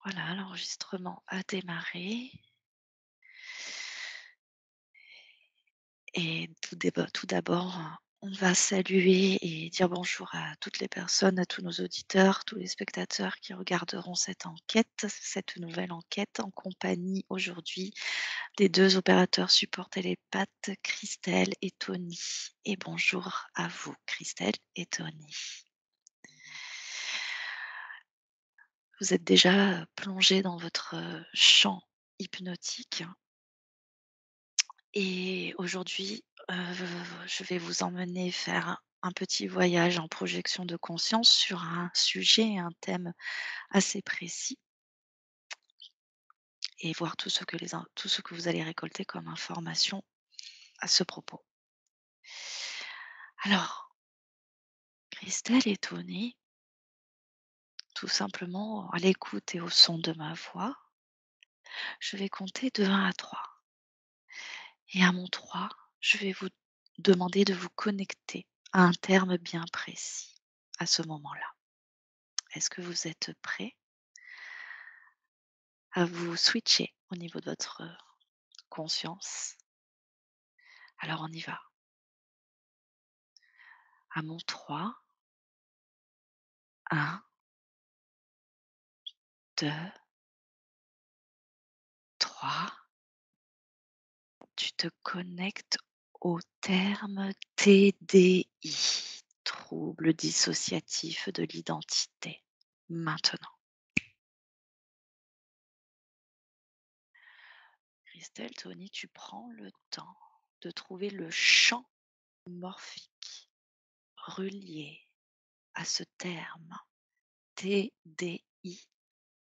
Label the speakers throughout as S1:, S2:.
S1: Voilà, l'enregistrement a démarré et tout d'abord, on va saluer et dire bonjour à toutes les personnes, à tous nos auditeurs, tous les spectateurs qui regarderont cette nouvelle enquête en compagnie aujourd'hui des 2 opérateurs support télépathes, Christelle et Tony. Et bonjour à vous, Christelle et Tony. Vous êtes déjà, plongés dans votre, champ hypnotique. Et aujourd'hui, je vais vous emmener faire un petit voyage en projection de conscience sur un sujet, un thème assez précis et voir tout ce que vous allez récolter comme information à ce propos. Alors, Christelle et Tony, tout simplement à l'écoute et au son de ma voix, je vais compter de 1 à 3 et à mon 3, je vais vous demander de vous connecter à un terme bien précis à ce moment-là. Est-ce que vous êtes prêts à vous switcher au niveau de votre conscience? Alors on y va. À mon 3, 1, 2, 3. Tu te connectes au terme TDI, trouble dissociatif de l'identité. Maintenant, Christelle, Tony, tu prends le temps de trouver le champ morphique relié à ce terme TDI,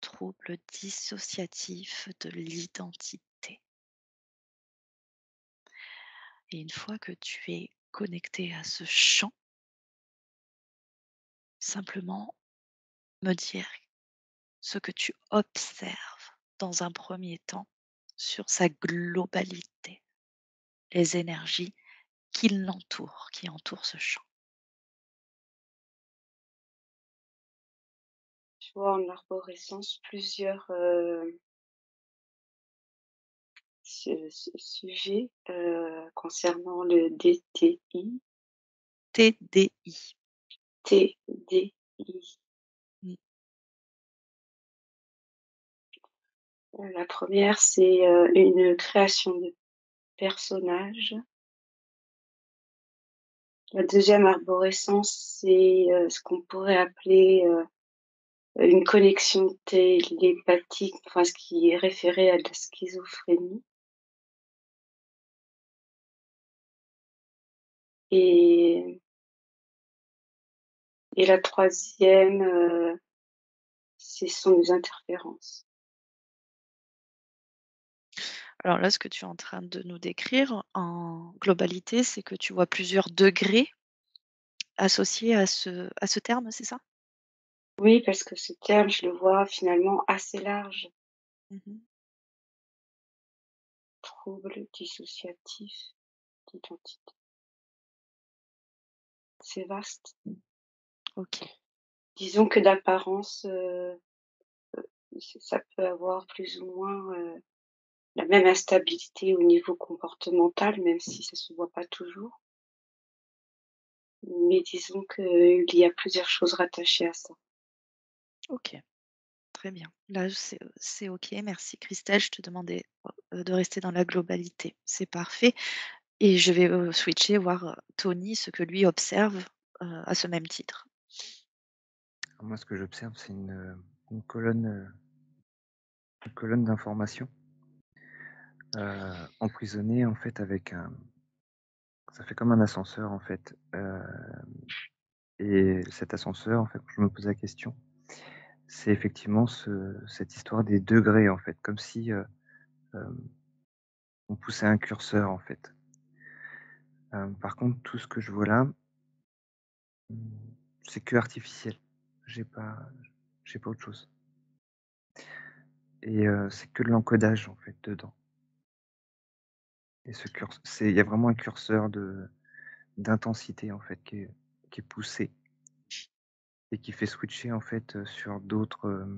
S1: trouble dissociatif de l'identité. Et une fois que tu es connecté à ce champ, simplement me dire ce que tu observes dans un premier temps sur sa globalité, les énergies qui entourent ce champ.
S2: Je vois en arborescence plusieurs, sujets, concernant le DTI,
S1: TDI.
S2: TDI.
S1: Mm.
S2: La première, c'est, une création de personnage. La deuxième arborescence, c'est, ce qu'on pourrait appeler, une connexion télépathique, enfin ce qui est référé à de la schizophrénie. Et la troisième, ce sont des interférences.
S1: Alors là, ce que tu es en train de nous décrire en globalité, c'est que tu vois plusieurs degrés associés à ce terme, c'est ça?
S2: Oui, parce que ce terme, je le vois finalement assez large.
S1: Mhm.
S2: Trouble dissociatif d'identité. C'est vaste.
S1: Ok.
S2: Disons que d'apparence, ça peut avoir plus ou moins, la même instabilité au niveau comportemental, même si ça se voit pas toujours. Mais disons qu'il y a plusieurs choses rattachées à ça.
S1: Ok. Très bien. Là, c'est OK. Merci Christelle. Je te demandais, de rester dans la globalité. C'est parfait et je vais, switcher voir, Tony, ce que lui observe, à ce même titre.
S3: Moi, ce que j'observe, c'est une colonne, une colonne d'informations, emprisonnée, en fait, avec un ça fait comme un ascenseur, en fait, et cet ascenseur, en fait, je me pose la question, c'est effectivement cette histoire des degrés, en fait, comme si, hem, on poussait un curseur, en fait. Par contre, tout ce que je vois là, mmh, c'est que artificiel. J'ai pas j'ai pas autre chose et c'est que de l'encodage, en fait, dedans et ce curs c'est il y a vraiment un curseur d'intensité, en fait, qui est poussé et qui fait switcher, en fait, sur d'autres,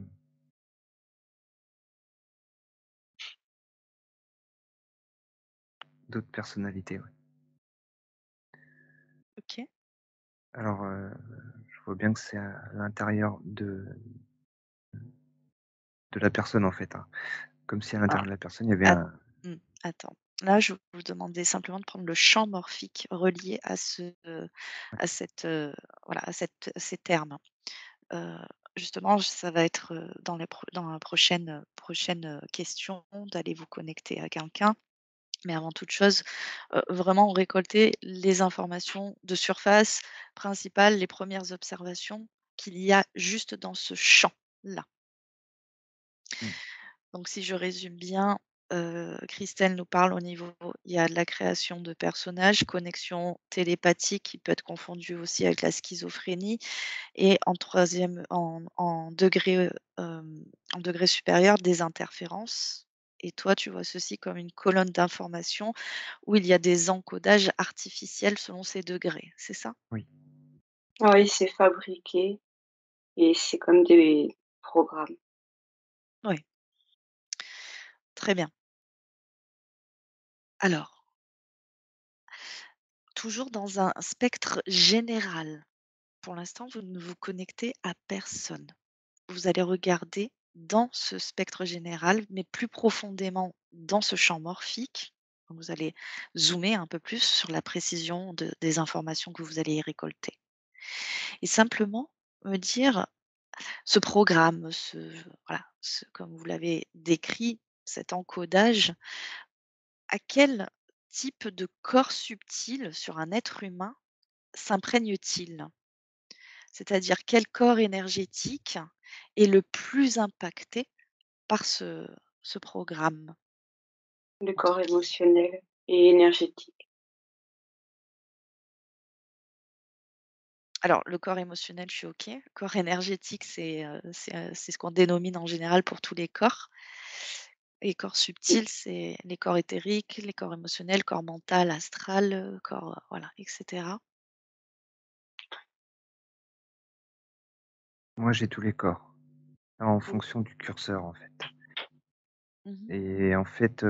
S3: d'autres personnalités, ouais.
S1: OK.
S3: Alors, je vois bien que c'est à l'intérieur de la personne, en fait, hein. Comme si à
S1: Alors
S3: l'intérieur de la personne, il y avait
S1: at
S3: un
S1: mmh, attends, là, je vais vous demander simplement de prendre le champ morphique relié à
S3: ouais,
S1: à cette, voilà, à ces termes. Heu, justement, ça va être, dans la prochaine question d'aller vous connecter à quelqu'un. Mais avant toute chose, vraiment récolter les informations de surface principales, les premières observations qu'il y a juste dans ce champ-là.
S3: mmh,
S1: Donc si je résume bien, Christelle nous parle au niveau il y a de la création de personnages, connexion télépathique qui peut être confondue aussi avec la schizophrénie et en troisième en degré supérieur, des interférences et toi, tu vois ceci comme une colonne d'informations où il y a des encodages artificiels selon ces degrés, c'est ça?
S3: oui.
S2: Oui, c'est fabriqué et c'est comme des programmes.
S1: Oui, très bien. Alors, toujours dans un spectre général, pour l'instant, vous ne vous connectez à personne. Vous allez regarder dans ce spectre général, mais plus profondément dans ce champ morphique. Donc vous allez zoomer un peu plus sur la précision des informations que vous allez y récolter. Et simplement me dire, ce programme, voilà, comme vous l'avez décrit, cet encodage, à quel type de corps subtil sur un être humain s'imprègne-t-il? C'est-à-dire quel corps énergétique est le plus impacté par ce programme,
S2: Le
S1: entre
S2: corps
S1: guillemets.
S2: émotionnel et énergétique.
S1: Alors le corps émotionnel, je suis OK. Corps énergétique, c'est ce qu'on dénomine en général pour tous les corps et corps
S2: Mmh.
S1: subtil, c'est les corps éthériques, les corps émotionnels, corps mental, astral, corps, voilà et cetera.
S3: Moi, j'ai tous les corps, en
S2: Mmh.
S3: fonction du curseur, en fait.
S1: Mmh.
S3: Et en fait,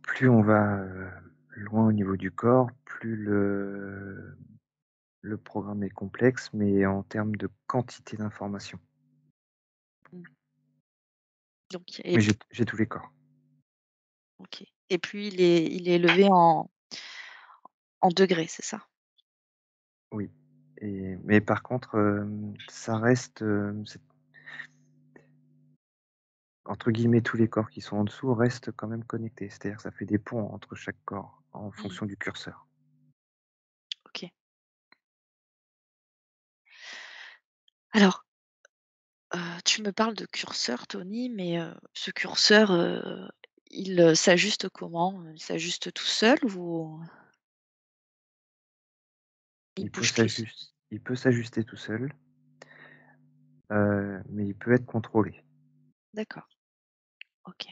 S3: plus on va, loin au niveau du corps, plus le programme est complexe, mais en termes de quantité d'informations.
S1: Mmh. Donc
S3: Mais j'ai tous les corps,
S1: OK et puis il est élevé en degrés, c'est ça?
S3: oui. Mais par contre, ça reste, c'est entre guillemets «tous les corps» qui sont en dessous restent quand même connectés. C'est-à-dire que ça fait des ponts entre chaque corps en
S1: Mmh.
S3: fonction du curseur.
S1: OK. Alors, tu me parles de curseur, Tony, mais ce curseur, il, s'ajuste comment? Il s'ajuste tout seul ou il bouge plus?
S3: Il peut s'ajuster tout seul, mais il peut être contrôlé.
S1: D'accord, OK,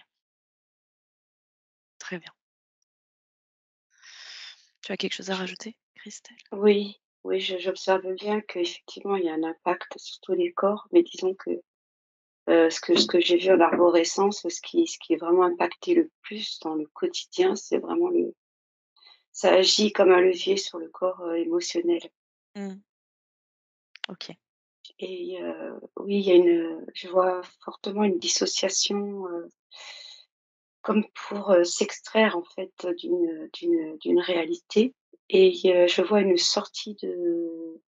S1: très bien. Tu as quelque chose à
S2: Je
S1: rajouter, Christelle?
S2: Oui, oui, j'observe bien qu'effectivement il y a un impact sur tous les corps, mais disons que, ce que j'ai vu en arborescence, ce qui est vraiment impacté le plus dans le quotidien, c'est vraiment le ça agit comme un levier sur le corps, émotionnel
S1: Mmh, OK.
S2: et oui, il y a une, je vois fortement une dissociation, comme pour, s'extraire en fait, d'une réalité et je vois une sortie de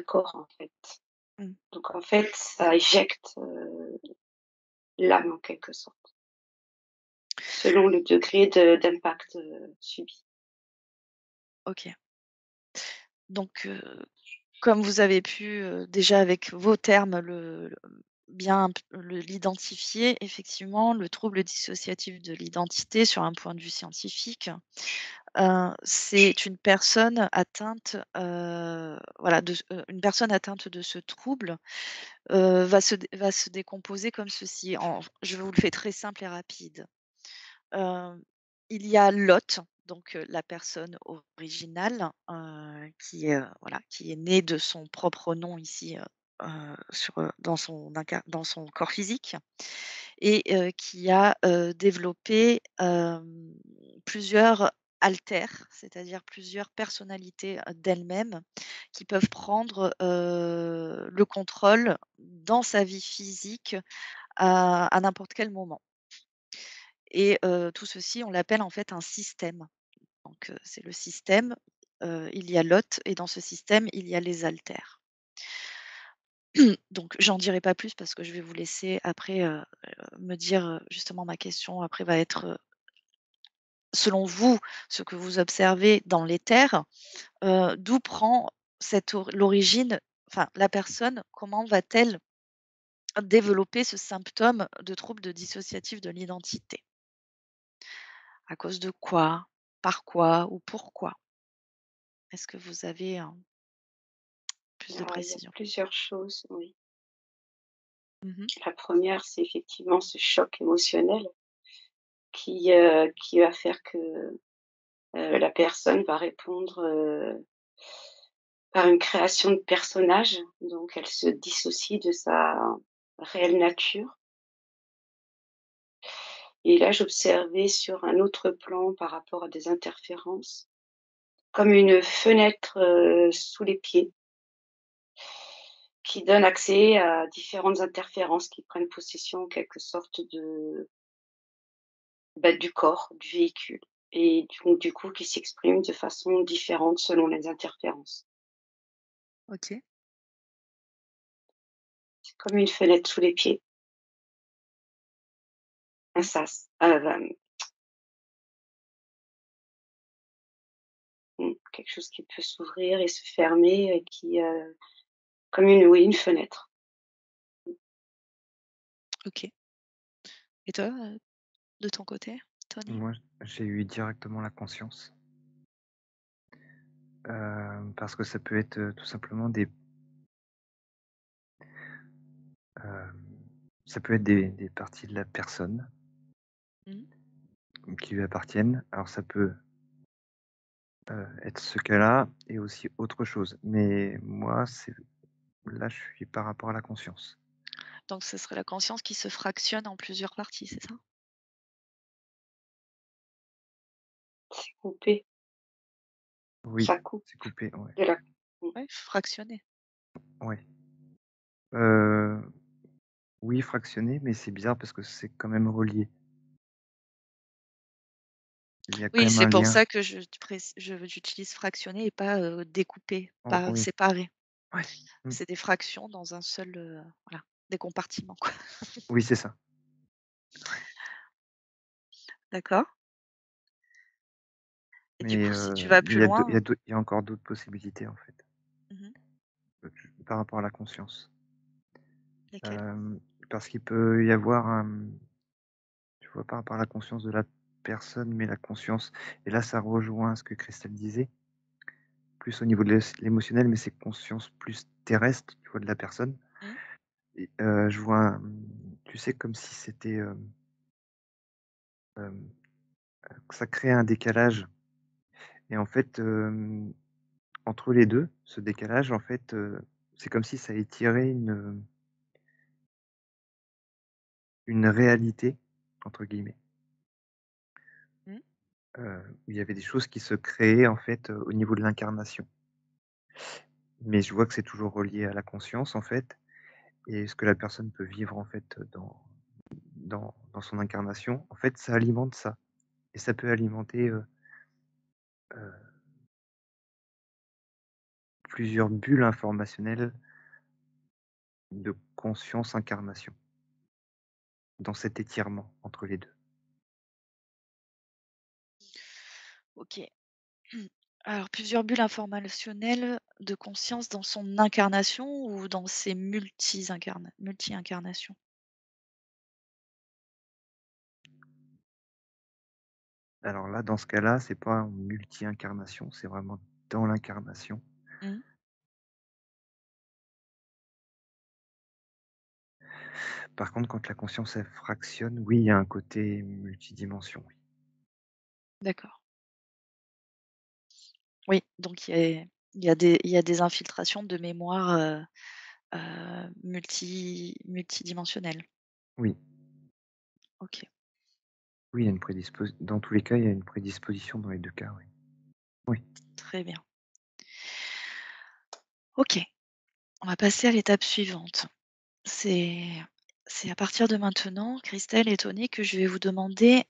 S2: corps en fait.
S1: Mmh,
S2: Donc en fait, ça éjecte, l'âme en quelque sorte, selon le degré d'impact, subi.
S1: OK. Donc comme vous avez pu, déjà avec vos termes bien l'identifier, effectivement, le trouble dissociatif de l'identité sur un point de vue scientifique, c'est une personne atteinte, voilà, une personne atteinte de ce trouble, va se décomposer comme ceci je vous le fais très simple et rapide. Hem, il y a Lot, donc la personne originale, qui est, voilà, qui est née de son propre nom ici, dans son corps physique et qui a, développé, plusieurs alters, c'est-à-dire plusieurs personnalités, d'elle-même qui peuvent prendre, le contrôle dans sa vie physique à n'importe quel moment et tout ceci, on l'appelle en fait un système. Donc c'est le système, il y a l'hôte et dans ce système, il y a les haltères. Donc j'en dirai pas plus parce que je vais vous laisser après, me dire, justement ma question après va être, selon vous, ce que vous observez dans l'éther, d'où prend l'origine, enfin la personne, comment va-t-elle développer ce symptôme de trouble de dissociatif de l'identité? À cause de quoi? Par quoi ou pourquoi? Est-ce que vous avez, plus de
S2: Alors, il y a
S1: précision?
S2: plusieurs choses, oui.
S1: Mmh.
S2: La première, c'est effectivement ce choc émotionnel qui va faire que, la personne va répondre, par une création de personnage. Donc elle se dissocie de sa réelle nature. Et là, j'observais sur un autre plan par rapport à des interférences, comme une fenêtre, sous les pieds, qui donne accès à différentes interférences qui prennent possession en quelque sorte de, bah, du corps, du véhicule et du coup qui s'expriment de façon différente selon les interférences.
S1: OK.
S2: C'est comme une fenêtre sous les pieds, un
S1: Mmh.
S2: sas, quelque chose qui peut s'ouvrir et se fermer et qui, comme une oui, une fenêtre.
S1: OK. Et toi, de ton côté, Tony?
S3: Moi, j'ai eu directement la conscience, parce que ça peut être, tout simplement hem, ça peut être des parties de la personne
S1: Mmh.
S3: qui lui appartiennent. Alors ça peut, être ce cas-là et aussi autre chose. Mais moi, c'est là, je suis par rapport à la conscience.
S1: Donc ce serait la conscience qui se fractionne en plusieurs parties, c'est ça?
S2: C'est coupé,
S3: Oui,
S2: ça coupe
S3: c'est coupé, ouais,
S2: de la mmh,
S1: Ouais, fractionner.
S3: ouais. Heu, oui, fractionné, mais c'est bizarre parce que c'est quand même relié. Il y a quand
S1: Oui,
S3: même
S1: c'est
S3: un
S1: pour
S3: lien.
S1: ça que j'utilise fractionner et pas, découper,
S3: Oh
S1: pas
S3: oui,
S1: séparer.
S3: ouais. Mmh.
S1: C'est des fractions dans un seul, voilà, des compartiments, quoi.
S3: Oui, c'est ça.
S1: D'accord et du
S3: Mais,
S1: coup, si tu vas plus loin
S3: il y a encore d'autres possibilités, en fait,
S1: mmh
S3: par rapport à la conscience.
S1: lesquelles?
S3: Hem, Parce qu'il peut y avoir tu vois, par rapport à la conscience de la personne, mais la conscience et là, ça rejoint ce que Christelle disait, plus au niveau de l'émotionnel, mais c'est conscience plus terrestre, tu vois, de la personne
S1: Mmh.
S3: et je vois, tu sais, comme si c'était, hem, que ça crée un décalage et en fait, entre les 2 ce décalage, en fait, c'est comme si ça étirait une «réalité» entre guillemets,
S1: Mmh.
S3: où il y avait des choses qui se créaient, en fait, au niveau de l'incarnation. Mais je vois que c'est toujours relié à la conscience, en fait et ce que la personne peut vivre, en fait, dans son incarnation, en fait, ça alimente ça et ça peut alimenter, heu, plusieurs bulles informationnelles de conscience-incarnation, dans cet étirement entre les 2.
S1: OK. Alors plusieurs bulles informationnelles de conscience dans son incarnation ou dans ses multi-incarnations?
S3: Alors là, dans ce cas-là, c'est pas en multi-incarnation, c'est vraiment dans l'incarnation.
S1: Mmh.
S3: Par contre, quand la conscience, elle fractionne, oui, il y a un côté multidimension, oui.
S1: D'accord. Oui, donc il y a des infiltrations de mémoire, multidimensionnel?
S3: Oui,
S1: OK,
S3: oui, il y a une dans tous les cas, il y a une prédisposition dans les 2 cas, oui. Oui,
S1: très bien. OK, on va passer à l'étape suivante. C'est c'est à partir de maintenant, Christelle et Tony, que je vais vous demander,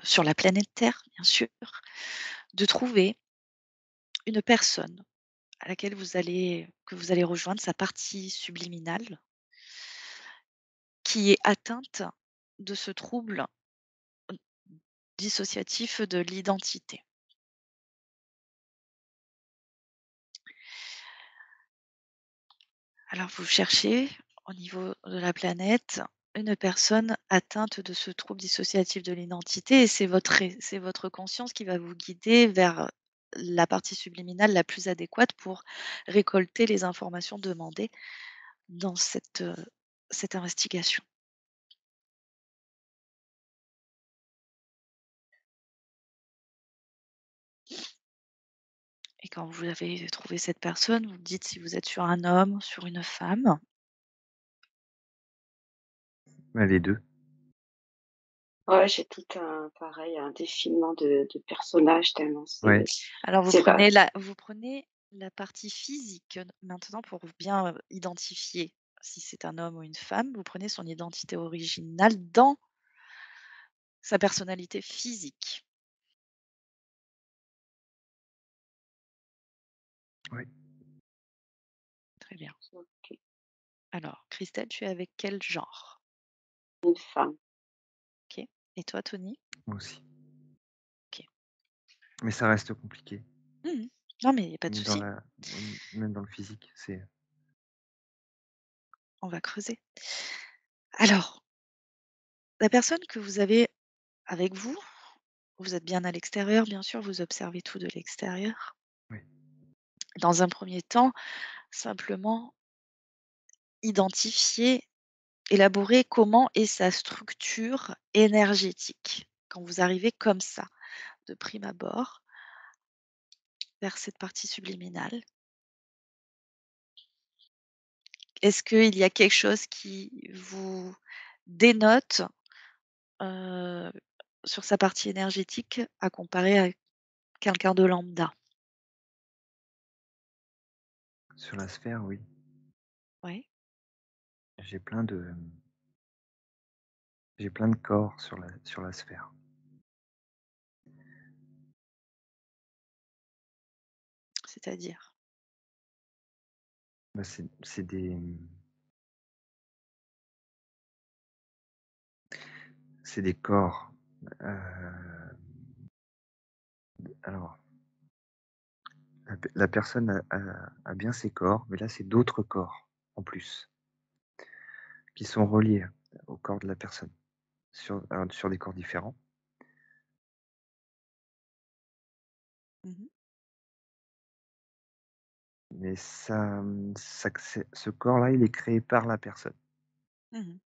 S1: sur la planète Terre, bien sûr, de trouver une personne à laquelle vous allez rejoindre sa partie subliminale, qui est atteinte de ce trouble dissociatif de l'identité. Alors vous cherchez au niveau de la planète une personne atteinte de ce trouble dissociatif de l'identité et c'est votre conscience qui va vous guider vers la partie subliminale la plus adéquate pour récolter les informations demandées dans cette investigation. Et quand vous avez trouvé cette personne, vous me dites si vous êtes sur un homme, sur une femme.
S3: bah, les 2.
S2: Ouais, j'ai tout un pareil, un défilement de personnages tellement
S3: Ouais,
S1: Alors
S2: c'est va
S1: vous prenez la partie physique maintenant pour bien, identifier si c'est un homme ou une femme, vous prenez son identité originale dans sa personnalité physique.
S3: ouais.
S1: Très bien.
S2: OK,
S1: Alors Christelle, tu es avec quel genre?
S2: une femme.
S1: OK. Et toi Tony?
S3: Moi aussi.
S1: OK.
S3: Mais ça reste compliqué,
S1: Mmh. Non mais il y a pas de
S3: même dans
S1: souci,
S3: la même dans le physique,
S1: on va creuser. Alors, la personne que vous avez avec vous, vous êtes bien à l'extérieur bien sûr, vous observez tout de l'extérieur.
S3: oui,
S1: Dans un premier temps, simplement identifier, élaborer comment est sa structure énergétique. Quand vous arrivez comme ça, de prime abord, vers cette partie subliminale, est-ce qu'il y a quelque chose qui vous dénote, heu, sur sa partie énergétique à comparer à quelqu'un de lambda?
S3: sur la sphère, oui.
S1: Oui,
S3: J'ai plein de j'ai plein de corps sur la sphère.
S1: c'est-à-dire?
S3: Bah, c'est des corps, heu, alors la personne a bien ses corps, mais là, c'est d'autres corps en plus, qui sont reliés au corps de la personne, sur des corps différents.
S1: Mmh.
S3: Mais ce corps-là, il est créé par la personne.
S1: Mmh.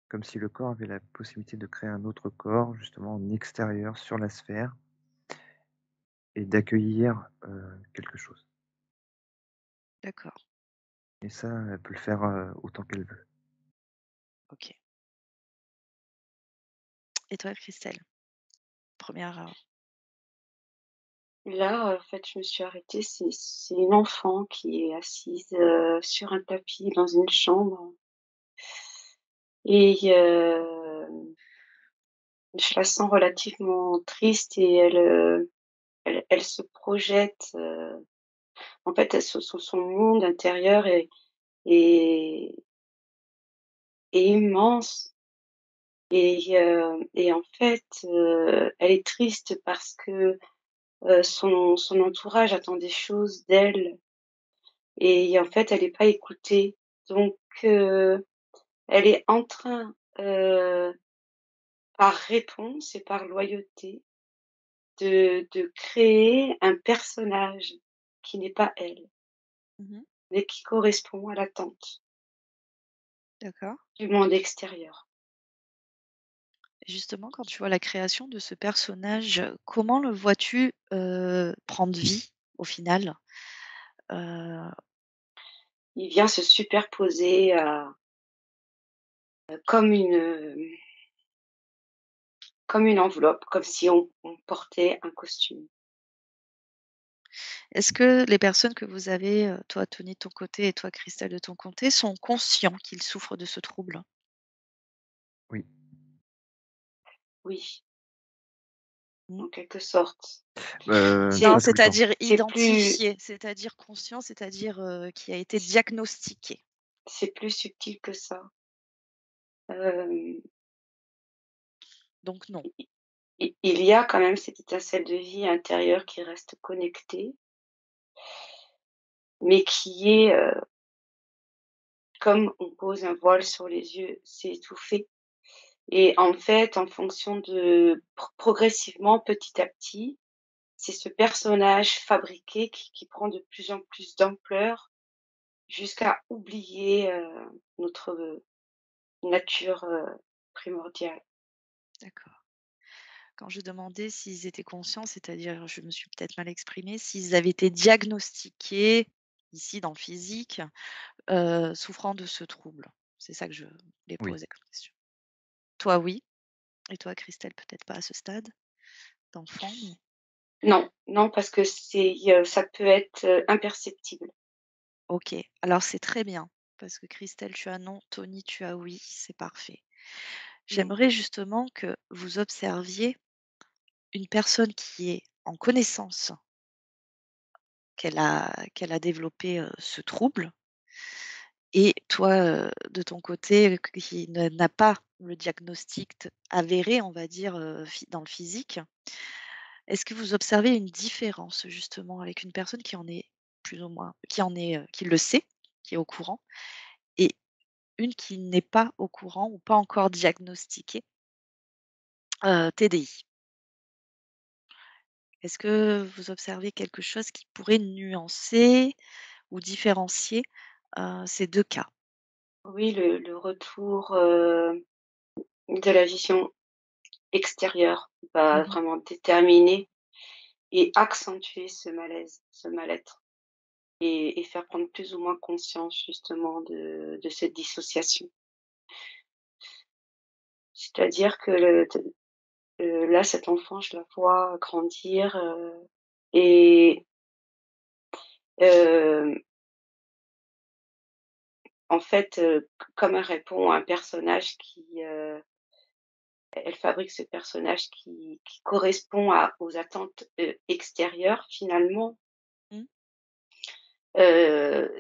S3: Comme si le corps avait la possibilité de créer un autre corps, justement en extérieur sur la sphère et d'accueillir, quelque chose.
S1: D'accord,
S3: Et ça, elle peut le faire, autant qu'elle veut.
S1: OK. Et toi Christelle? Première.
S2: Là, en fait, je me suis arrêtée, c'est une enfant qui est assise, sur un tapis dans une chambre et je la sens relativement triste et elle se projette, en fait, elle son monde intérieur est est immense et en fait, elle est triste parce que, son entourage attend des choses d'elle et en fait, elle est pas écoutée. Donc elle est en train, par réponse et par loyauté, de créer un personnage qui n'est pas elle,
S1: Mmh.
S2: mais qui correspond à l'attente
S1: D'accord.
S2: du monde extérieur.
S1: Et justement, quand tu vois la création de ce personnage, comment le vois-tu, prendre vie au final? Heu,
S2: il vient se superposer à comme comme une enveloppe, comme si on portait un costume.
S1: Est-ce que les personnes que vous avez, toi Tony de ton côté et toi Christelle de ton côté, sont conscients qu'ils souffrent de ce trouble?
S3: Oui.
S2: Oui,
S1: Mmh.
S2: en quelque sorte.
S1: Non,
S2: C'est
S3: Pas tout le temps.
S1: c'est-à-dire
S2: c'est plus
S1: identifié, c'est-à-dire conscient, c'est-à-dire, qui a été diagnostiqué.
S2: c'est plus subtil que ça. Hem,
S1: Donc non.
S2: il y a quand même cette étincelle de vie intérieure qui reste connectée, mais qui est, comme on pose un voile sur les yeux, c'est étouffé et en fait, en fonction de progressivement, petit à petit, c'est ce personnage fabriqué qui prend de plus en plus d'ampleur jusqu'à oublier, notre, nature, primordiale.
S1: D'accord. Quand je demandais s'ils étaient conscients, c'est-à-dire, je me suis peut-être mal exprimée, s'ils avaient été diagnostiqués, ici dans le physique, souffrant de ce trouble. C'est ça que je voulais
S3: Oui.
S1: poser comme question. Toi, oui, et toi, Christelle, peut-être pas à ce stade d'enfant, mais
S2: Non, non, parce que ça peut être, imperceptible.
S1: OK. Alors c'est très bien parce que Christelle, tu as non, Tony, tu as oui, c'est parfait.
S2: Mmh.
S1: J'aimerais justement que vous observiez une personne qui est en connaissance qu'elle a développé, ce trouble et toi, de ton côté, qui n'a pas le diagnostic avéré, on va dire, dans le physique. Est-ce que vous observez une différence justement avec une personne qui en est plus ou moins qui le sait, qui est au courant et une qui n'est pas au courant ou pas encore diagnostiquée, TDI? Est-ce que vous observez quelque chose qui pourrait nuancer ou différencier, ces 2 cas?
S2: Oui, le retour, de la vision extérieure va
S1: Mmh.
S2: vraiment déterminer et accentuer ce malaise, ce mal-être et faire prendre plus ou moins conscience justement de cette dissociation. C'est-à-dire que là, cet enfant, je la vois grandir, et hem, en fait, comme elle répond à un personnage elle fabrique ce personnage qui correspond aux attentes, extérieures finalement.
S1: Mmh.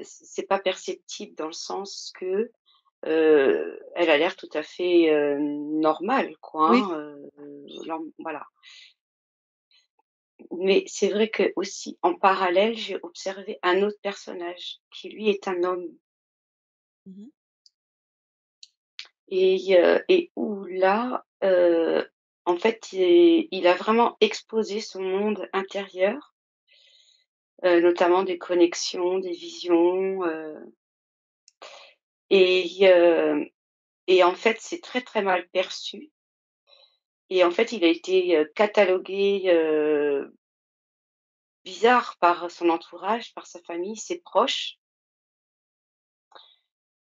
S2: C'est pas perceptible dans le sens que, elle a l'air tout à fait, normale quoi,
S1: Oui.
S2: hein, voilà. Mais c'est vrai que aussi en parallèle, j'ai observé un autre personnage qui lui est un homme
S1: Mmh.
S2: et où là, en fait, il a vraiment exposé son monde intérieur, notamment des connexions, des visions, et en fait, c'est très, très mal perçu et en fait, il a été, catalogué, bizarre par son entourage, par sa famille, ses proches,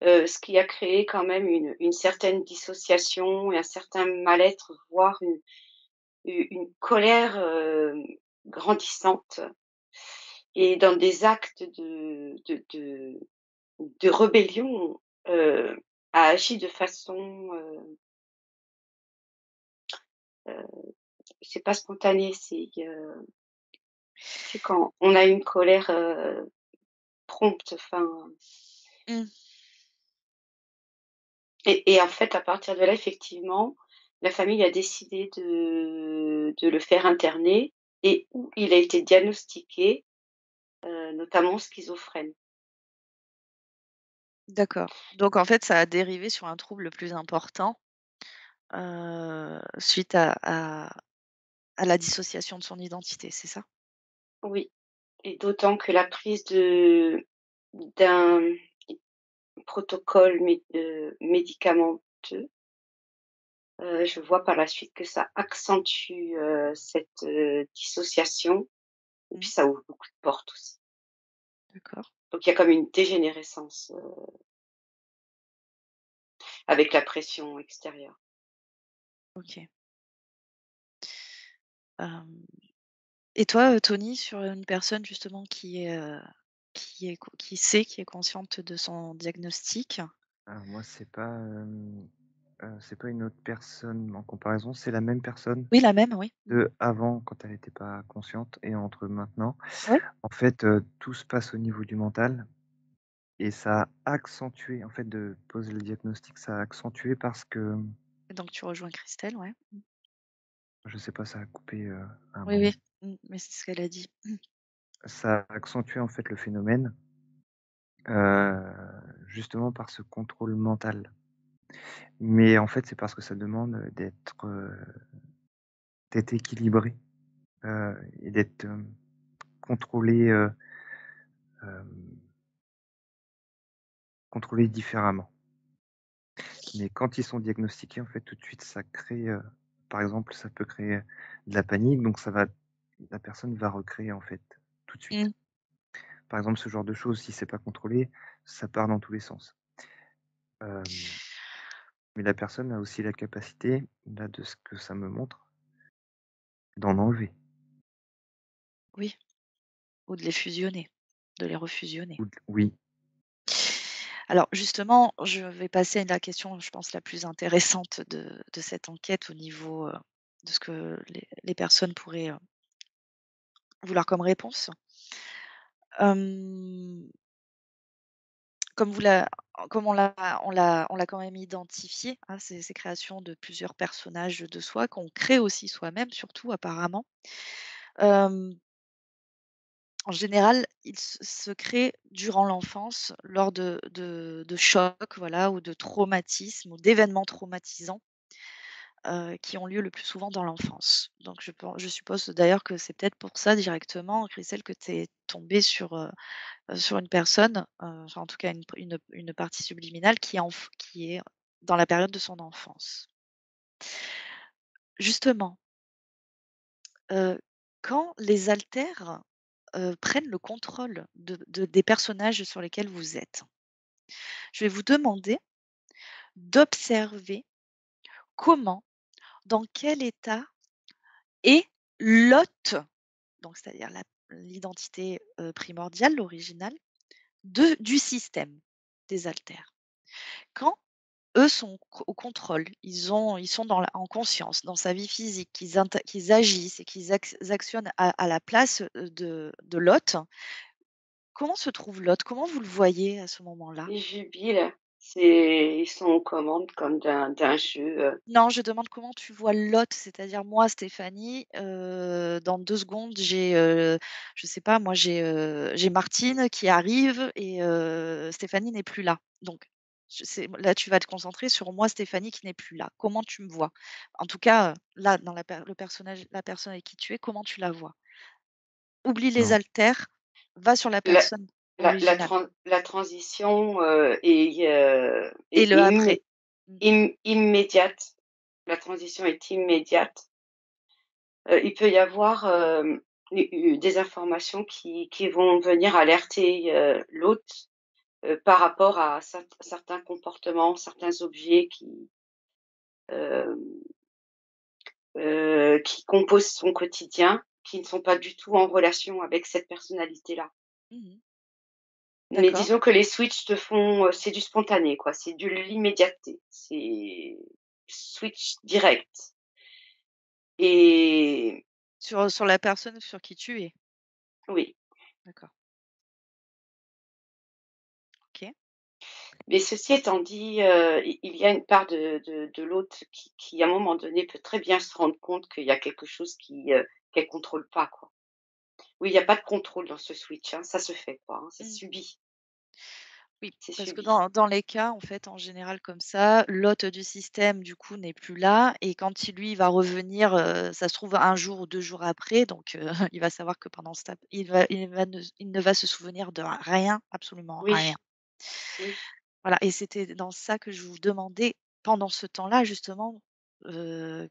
S2: ce qui a créé quand même une certaine dissociation et un certain mal-être, voire une colère, grandissante et dans des actes de rébellion, heu, a agi de façon, heu, c'est pas spontané, c'est quand on a une colère, prompte, enfin
S1: Mmh.
S2: et en fait, à partir de là, effectivement, la famille a décidé de le faire interner et où il a été diagnostiqué, notamment schizophrène.
S1: D'accord. Donc en fait, ça a dérivé sur un trouble plus important, suite à la dissociation de son identité, c'est ça?
S2: Oui et d'autant que la prise de d'un protocole médicamenteux, je vois par la suite que ça accentue, cette, dissociation et
S1: Mmh.
S2: puis ça ouvre beaucoup de portes aussi.
S1: D'accord.
S2: Donc il y a comme une dégénérescence, avec la pression extérieure.
S1: OK. Hem et toi, Tony, sur une personne justement qui est consciente de son diagnostic?
S3: Alors moi, c'est pas une autre personne en comparaison, c'est la même personne
S1: Oui, la même, oui. Mmh.
S3: de avant quand elle était pas consciente et entre maintenant.
S1: Ouais.
S3: En fait, tout se passe au niveau du mental et ça a accentué, en fait, de poser le diagnostic, ça a accentué parce que,
S1: Donc tu rejoins Christelle, ouais. Mmh.
S3: je sais pas, ça a coupé, à un
S1: Oui, oui.
S3: moment.
S1: Mais c'est ce qu'elle a dit. Mmh.
S3: Ça a accentué, en fait, le phénomène, justement par ce contrôle mental. Mais en fait, c'est parce que ça demande, d'être équilibré, et d'être, contrôlé, hem, contrôlé différemment. Mais quand ils sont diagnostiqués, en fait, tout de suite, ça crée, par exemple, ça peut créer de la panique, donc la personne va recréer, en fait, tout de suite.
S1: Mmh.
S3: Par exemple, ce genre de choses, si c'est pas contrôlé, ça part dans tous les sens. Hem, mais la personne a aussi la capacité, là, de ce que ça me montre, d'en enlever
S1: Oui, ou de les fusionner, de les refusionner.
S3: oui,
S1: Alors justement, je vais passer à la question, je pense, la plus intéressante de cette enquête au niveau, de ce que les personnes pourraient, vouloir comme réponse. Hem, comme vous l'a comme on l'a quand même identifié, hein, ces créations de plusieurs personnages de soi qu'on crée aussi soi-même surtout apparemment. Hem, En général, ils se créent durant l'enfance lors de chocs, voilà, ou de traumatismes ou d'événements traumatisants, qui ont lieu le plus souvent dans l'enfance. Donc je suppose d'ailleurs que c'est peut-être pour ça directement, Christelle, que tu es tombée sur une personne, enfin en tout cas une partie subliminale qui est dans la période de son enfance. Justement, heu, quand les alters, prennent le contrôle des personnages sur lesquels vous êtes, je vais vous demander d'observer comment, dans quel état est l'hôte, donc c'est-à-dire l'identité, primordiale, l'original, du système des alters. Quand eux sont au contrôle, ils sont en conscience, dans sa vie physique, qu'ils agissent et qu'ils actionnent à la place, de l'hôte. Comment se trouve l'hôte? Comment vous le voyez à ce moment-là?
S2: Ils jubilent, ils sont aux commandes comme d'un jeu,
S1: Non, je demande comment tu vois l'hôte, c'est-à-dire moi, Stéphanie, dans 2 secondes, je sais pas moi, j'ai Martine qui arrive et Stéphanie n'est plus là. Donc là, tu vas te concentrer sur moi, Stéphanie, qui n'est plus là. Comment tu me vois? En tout cas, là, dans la personne avec qui tu es, comment tu la vois? Oublie les
S3: non,
S1: haltères, va sur la
S2: la
S1: personne originale
S2: la transition,
S1: et
S2: est
S1: le après. Mmh.
S2: immédiate. La transition est immédiate. Il peut y avoir, des informations qui vont venir alerter, l'hôte, par rapport à certains comportements, certains objets hem, qui composent son quotidien, qui ne sont pas du tout en relation avec cette personnalité-là.
S1: Mmh.
S2: Mais
S1: D'accord.
S2: disons que les switches te font, c'est du spontané quoi, c'est de l'immédiateté, c'est switch direct et
S1: Sur la personne sur qui tu es?
S2: oui.
S1: D'accord. OK.
S2: Mais ceci étant dit, il y a une part de l'autre qui à un moment donné peut très bien se rendre compte qu'il y a quelque chose qu'elle contrôle pas quoi. Oui, il y a pas de contrôle dans ce switch, hein, ça se fait quoi, hein, c'est
S1: Mmh.
S2: subi,
S1: Oui,
S2: c'est
S1: parce que
S2: subi.
S1: dans les cas, en fait, en général comme ça, l'hôte du système, du coup, n'est plus là et quand lui, va revenir, ça se trouve un jour ou 2 jours après, donc il va savoir que pendant ce tap il ne va se souvenir de rien, absolument rien.
S2: Oui, oui.
S1: Voilà et c'était dans ça que je vous demandais pendant ce temps-là justement, heu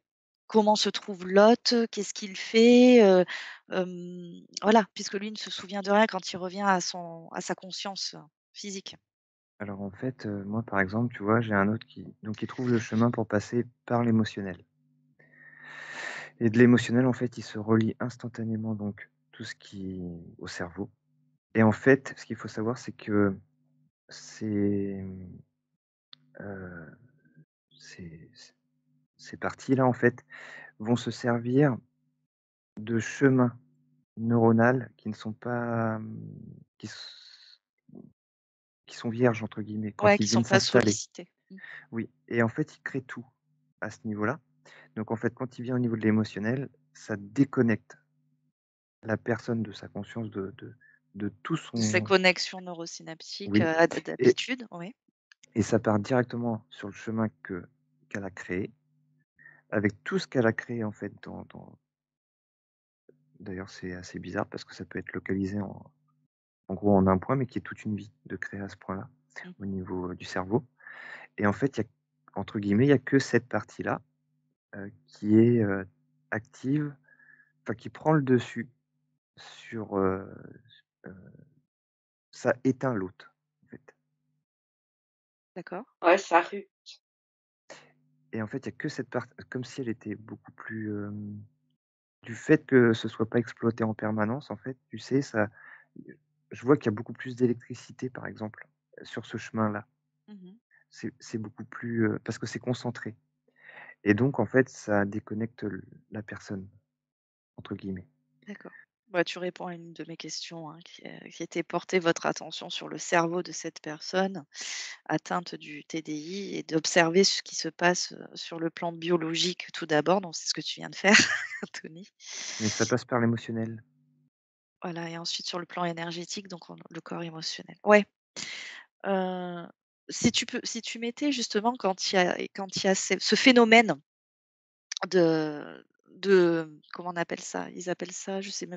S1: comment se trouve l'hôte, qu'est-ce qu'il fait, voilà, puisque lui ne se souvient de rien quand il revient à sa conscience, physique.
S3: Alors en fait, moi par exemple, tu vois, j'ai un autre qui trouve le chemin pour passer par l'émotionnel et de l'émotionnel, en fait, il se relie instantanément donc tout ce qui au cerveau et en fait, ce qu'il faut savoir, c'est que ces, heu, ces ces parties-là, en fait, vont se servir de chemins neuronales qui ne sont pas, qui s qui sont «vierges» entre guillemets,
S1: Ouais,
S3: quand ils
S1: qui sont
S3: viennent
S1: pas
S3: s'installer.
S1: sollicités. Mmh.
S3: Oui et en fait, il crée tout à ce niveau-là. Donc en fait, quand il vient au niveau de l'émotionnel, ça déconnecte la personne de sa conscience, de tout
S1: De ces
S3: son
S1: connexions neurosynaptiques,
S3: oui et
S1: d'habitude, oui.
S3: ça part directement sur le chemin qu'elle a créé, avec tout ce qu'elle a créé en fait dans d'ailleurs, c'est assez bizarre parce que ça peut être localisé en gros en un point, mais qui est toute une vie de créer à ce point-là,
S1: Mmh.
S3: au niveau, du cerveau et en fait, il y a entre guillemets, «il y a que cette partie-là», qui est, active, enfin qui prend le dessus sur, heu, ça éteint l'autre, en fait
S1: D'accord.
S2: Ouais, ça rue.
S3: et en fait, il y a que cette partie comme si elle était beaucoup plus, du fait que ce soit pas exploité en permanence, en fait, tu sais, ça je vois qu'il y a beaucoup plus d'électricité, par exemple, sur ce chemin-là.
S1: Mmh.
S3: C'est beaucoup plus, parce que c'est concentré et donc en fait, ça «déconnecte» la «personne» entre guillemets.
S1: D'accord. Bah, tu réponds à une de mes questions, hein, qui était porter votre attention sur le cerveau de cette personne atteinte du TDI et d'observer ce qui se passe, sur le plan biologique tout d'abord, donc c'est ce que tu viens de faire, Tony.
S3: Mais ça passe par l'émotionnel.
S1: Voilà et ensuite sur le plan énergétique, donc le corps émotionnel. Ouais, heu, si tu mettais justement quand il y a ce phénomène comment on appelle ça? Ils appellent ça, je sais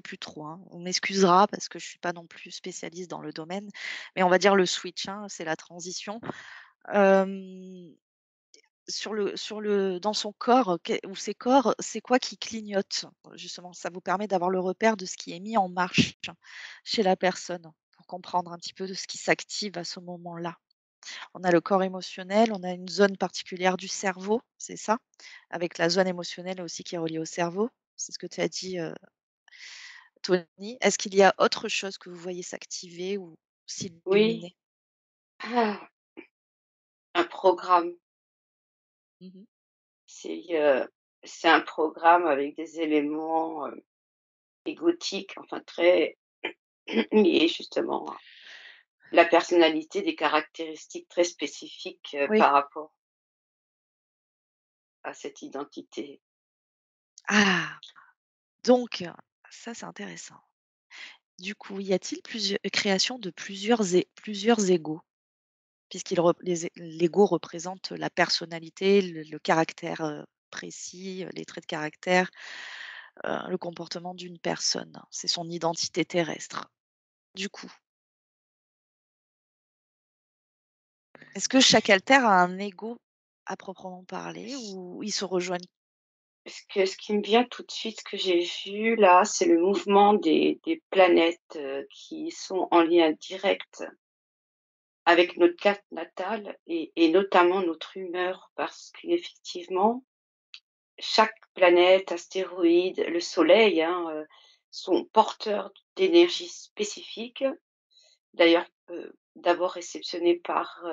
S1: plus trop, hein. On m'excusera parce que je suis pas non plus spécialiste dans le domaine, mais on va dire le switch, hein, c'est la transition. Hem, sur le dans son corps, qu'est ou ses corps, c'est quoi qui clignote? Justement, ça vous permet d'avoir le repère de ce qui est mis en marche chez la personne, pour comprendre un petit peu de ce qui s'active à ce moment-là. On a le corps émotionnel, on a une zone particulière du cerveau, c'est ça? Avec la zone émotionnelle aussi qui est reliée au cerveau. C'est ce que tu as dit, Tony. Est-ce qu'il y a autre chose que vous voyez s'activer ou
S2: Oui.
S1: s'illuminer?
S2: Ah, un programme.
S1: Mmh.
S2: C'est, c'est un programme avec des éléments, égotiques, enfin très liés justement à la personnalité, des caractéristiques très spécifiques,
S1: Oui.
S2: par rapport à cette identité.
S1: Ah! Donc, ça c'est intéressant. Du coup, y a-t-il création de plusieurs égos? Puisqu'il rep les é l'ego représente la personnalité, le caractère, précis, les traits de caractère, le comportement d'une personne. C'est son identité terrestre. Du coup, est-ce que chaque alter a un ego à proprement parler ou ils se rejoignent?
S2: Ce qui me vient tout de suite, ce que j'ai vu là, c'est le mouvement des planètes, qui sont en lien direct avec notre carte natale et notamment notre humeur. Parce qu'effectivement, chaque planète, astéroïde, le soleil, hein, sont porteurs d'énergie spécifique. D'ailleurs, d'abord réceptionnée par,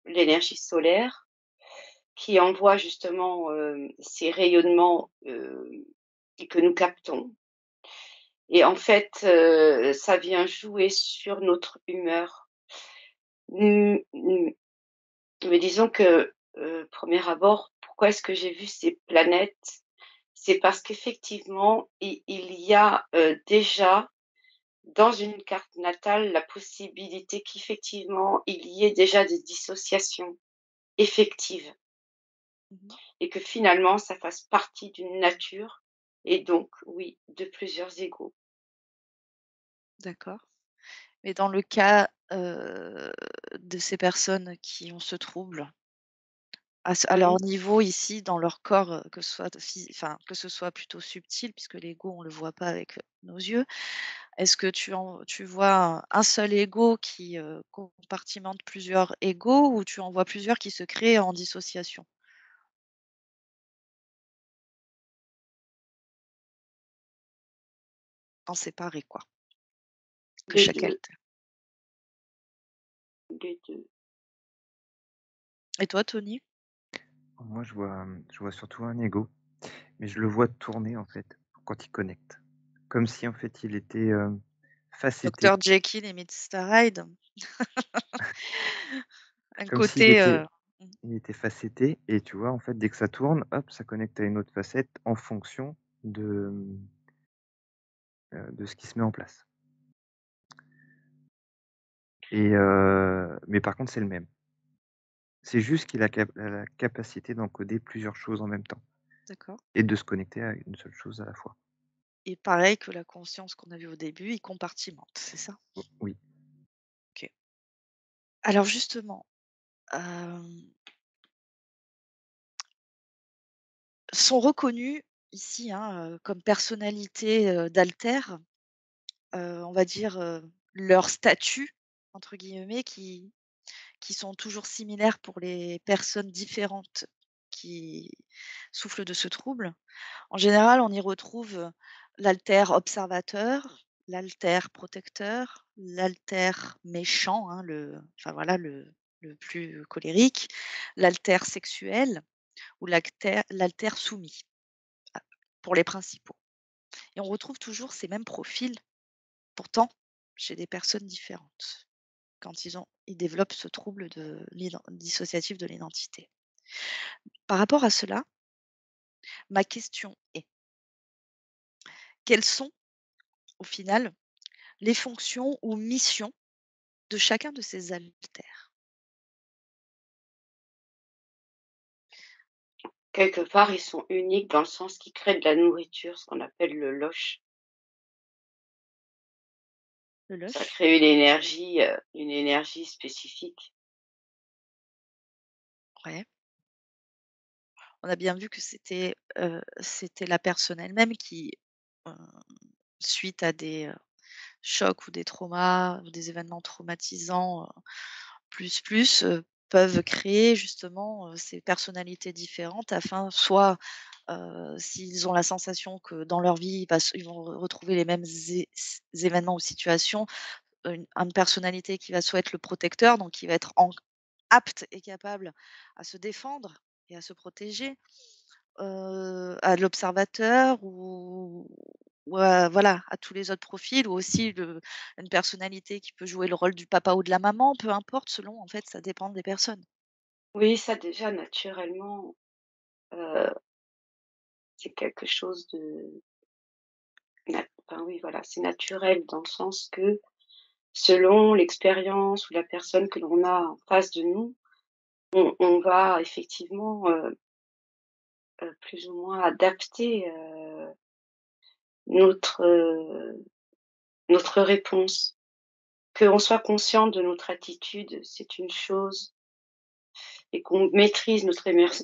S2: l'énergie solaire qui envoie justement, ces rayonnements, et que nous captons et en fait, ça vient jouer sur notre humeur. Mais disons que, 1er abord, pourquoi est-ce que j'ai vu ces planètes? C'est parce qu'effectivement, il y a, déjà dans une carte natale la possibilité qu'effectivement il y ait déjà des dissociations effectives
S1: Mmh.
S2: et que finalement ça fasse partie d'une nature et donc oui, de plusieurs égos.
S1: D'accord. Mais dans le cas, de ces personnes qui ont ce trouble, à
S2: Mmh.
S1: leur niveau ici dans leur corps, que ce soit enfin, que ce soit plutôt subtil puisque l'ego on le voit pas avec, nos yeux. Est-ce que tu vois un seul ego qui, compartimente plusieurs égos ou tu en vois plusieurs qui se créent en dissociation? En séparés quoi, que
S2: Les
S1: chaque
S2: 2,
S1: alter.
S2: les 2.
S1: Et toi Tony?
S3: Moi, je vois surtout un ego, mais je le vois tourner, en fait, quand il connecte. Comme si, en fait, il était, facetté,
S1: Docteur Jekyll et Mister Hyde? Un
S3: comme s'il
S1: côté,
S3: était
S1: mmh,
S3: il était facetté et tu vois, en fait, dès que ça tourne, hop, ça connecte à une autre facette en fonction de ce qui se met en place et mais par contre, c'est le même. C'est juste qu'il a la capacité d'encoder plusieurs choses en même temps
S1: d'accord.
S3: et de se connecter à une seule chose à la fois.
S1: Et pareil que la conscience qu'on a vue au début, il compartimente, c'est ça?
S3: Oui.
S1: OK. Alors justement, hem, sont reconnus ici, hein, comme personnalité, d'alter, on va dire, «leurs statuts» entre guillemets qui sont toujours similaires pour les personnes différentes qui souffrent de ce trouble. En général, on y retrouve, l'alter observateur, l'alter protecteur, l'alter méchant, hein, enfin voilà le plus colérique, l'alter sexuel ou l'alter soumis, a pour les principaux et on retrouve toujours ces mêmes profils, pourtant chez des personnes différentes, quand ils développent ce trouble dissociatif de l'identité. Par rapport à cela, ma question est: quelles sont, au final, les fonctions ou missions de chacun de ces alters?
S2: Quelque part, ils sont uniques dans le sens qu'ils créent de la nourriture, ce qu'on appelle le loche.
S1: Le
S2: Ça
S1: lush?
S2: crée une énergie spécifique.
S1: Ouais. On a bien vu que c'était la personne elle-même qui, heu, suite à des, chocs ou des traumas ou des événements traumatisants, peuvent créer justement, ces personnalités différentes afin soit, s'ils ont la sensation que dans leur vie, ils vont retrouver les mêmes événements ou situations, une personnalité qui va soit être le protecteur, donc qui va être apte et capable à se défendre et à se protéger, à l'observateur ou à voilà, à tous les autres profils ou aussi une personnalité qui peut jouer le rôle du papa ou de la maman, peu importe selon en fait, ça dépend des personnes.
S2: Oui, ça déjà naturellement, heu, c'est quelque chose de enfin oui, voilà, c'est naturel dans le sens que selon l'expérience ou la personne que l'on a en face de nous, on va effectivement, plus ou moins adapter, notre, notre réponse. Qu'on soit conscient de notre attitude, c'est une chose et qu'on maîtrise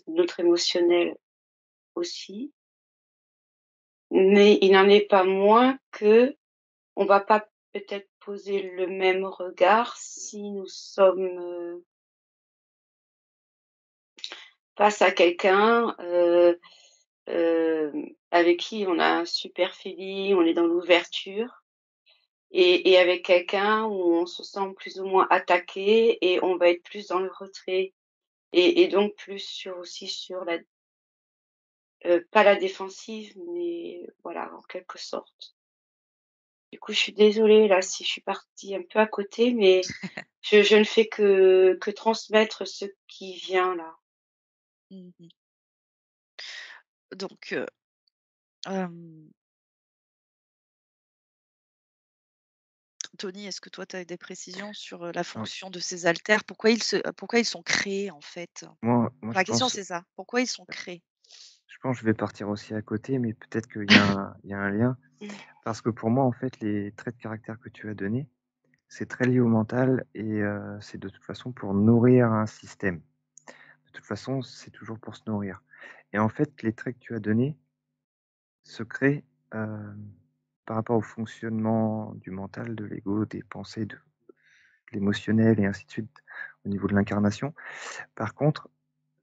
S2: notre émotionnel aussi, mais il n'en est pas moins qu'on va pas peut-être poser le même regard si nous sommes, face à quelqu'un, avec qui on a un super feeling, on est dans l'ouverture et avec quelqu'un où on se sent plus ou moins attaqué et on va être plus dans le retrait et donc plus sur aussi sur la pas la défensive, mais voilà, en quelque sorte. Du coup, je suis désolée là si je suis partie un peu à côté, mais je ne fais que transmettre ce qui vient là.
S1: Mmh. Donc, hem, Tony, est-ce que toi tu as des précisions sur, la
S3: Alors
S1: fonction de ces haltères? Pourquoi ils sont créés en fait?
S3: moi,
S1: Ma question c'est ça, pourquoi ils sont créés?
S3: je pense que je vais partir aussi à côté, mais peut-être qu'il y a un lien.
S2: Mmh.
S3: Parce que pour moi, en fait, les traits de caractère que tu as donnés, c'est très lié au mental et c'est de toute façon pour nourrir un système. De De toute façon, c'est toujours pour se nourrir et en fait, les traits que tu as donnés se créent, par rapport au fonctionnement du mental, de l'ego, des pensées, de l'émotionnel et ainsi de suite, au niveau de l'incarnation. Par contre,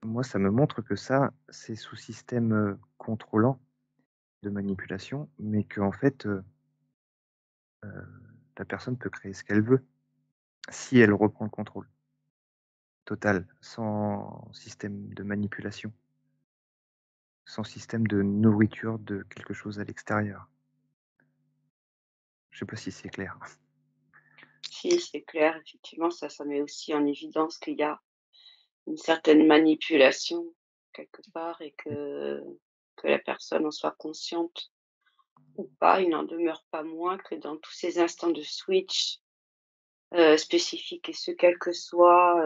S3: moi, ça me montre que ça, c'est sous système, contrôlant de manipulation, mais qu'en fait, la personne peut créer ce qu'elle veut, si elle reprend le contrôle total, sans système de manipulation, sans système de nourriture de quelque chose à l'extérieur. Je sais pas si c'est clair?
S2: Si, c'est clair, effectivement, ça met aussi en évidence qu'il y a une certaine manipulation quelque part et que la personne en soit consciente ou pas, il n'en demeure pas moins que dans tous ces instants de switch, spécifiques et ce quelle que soit,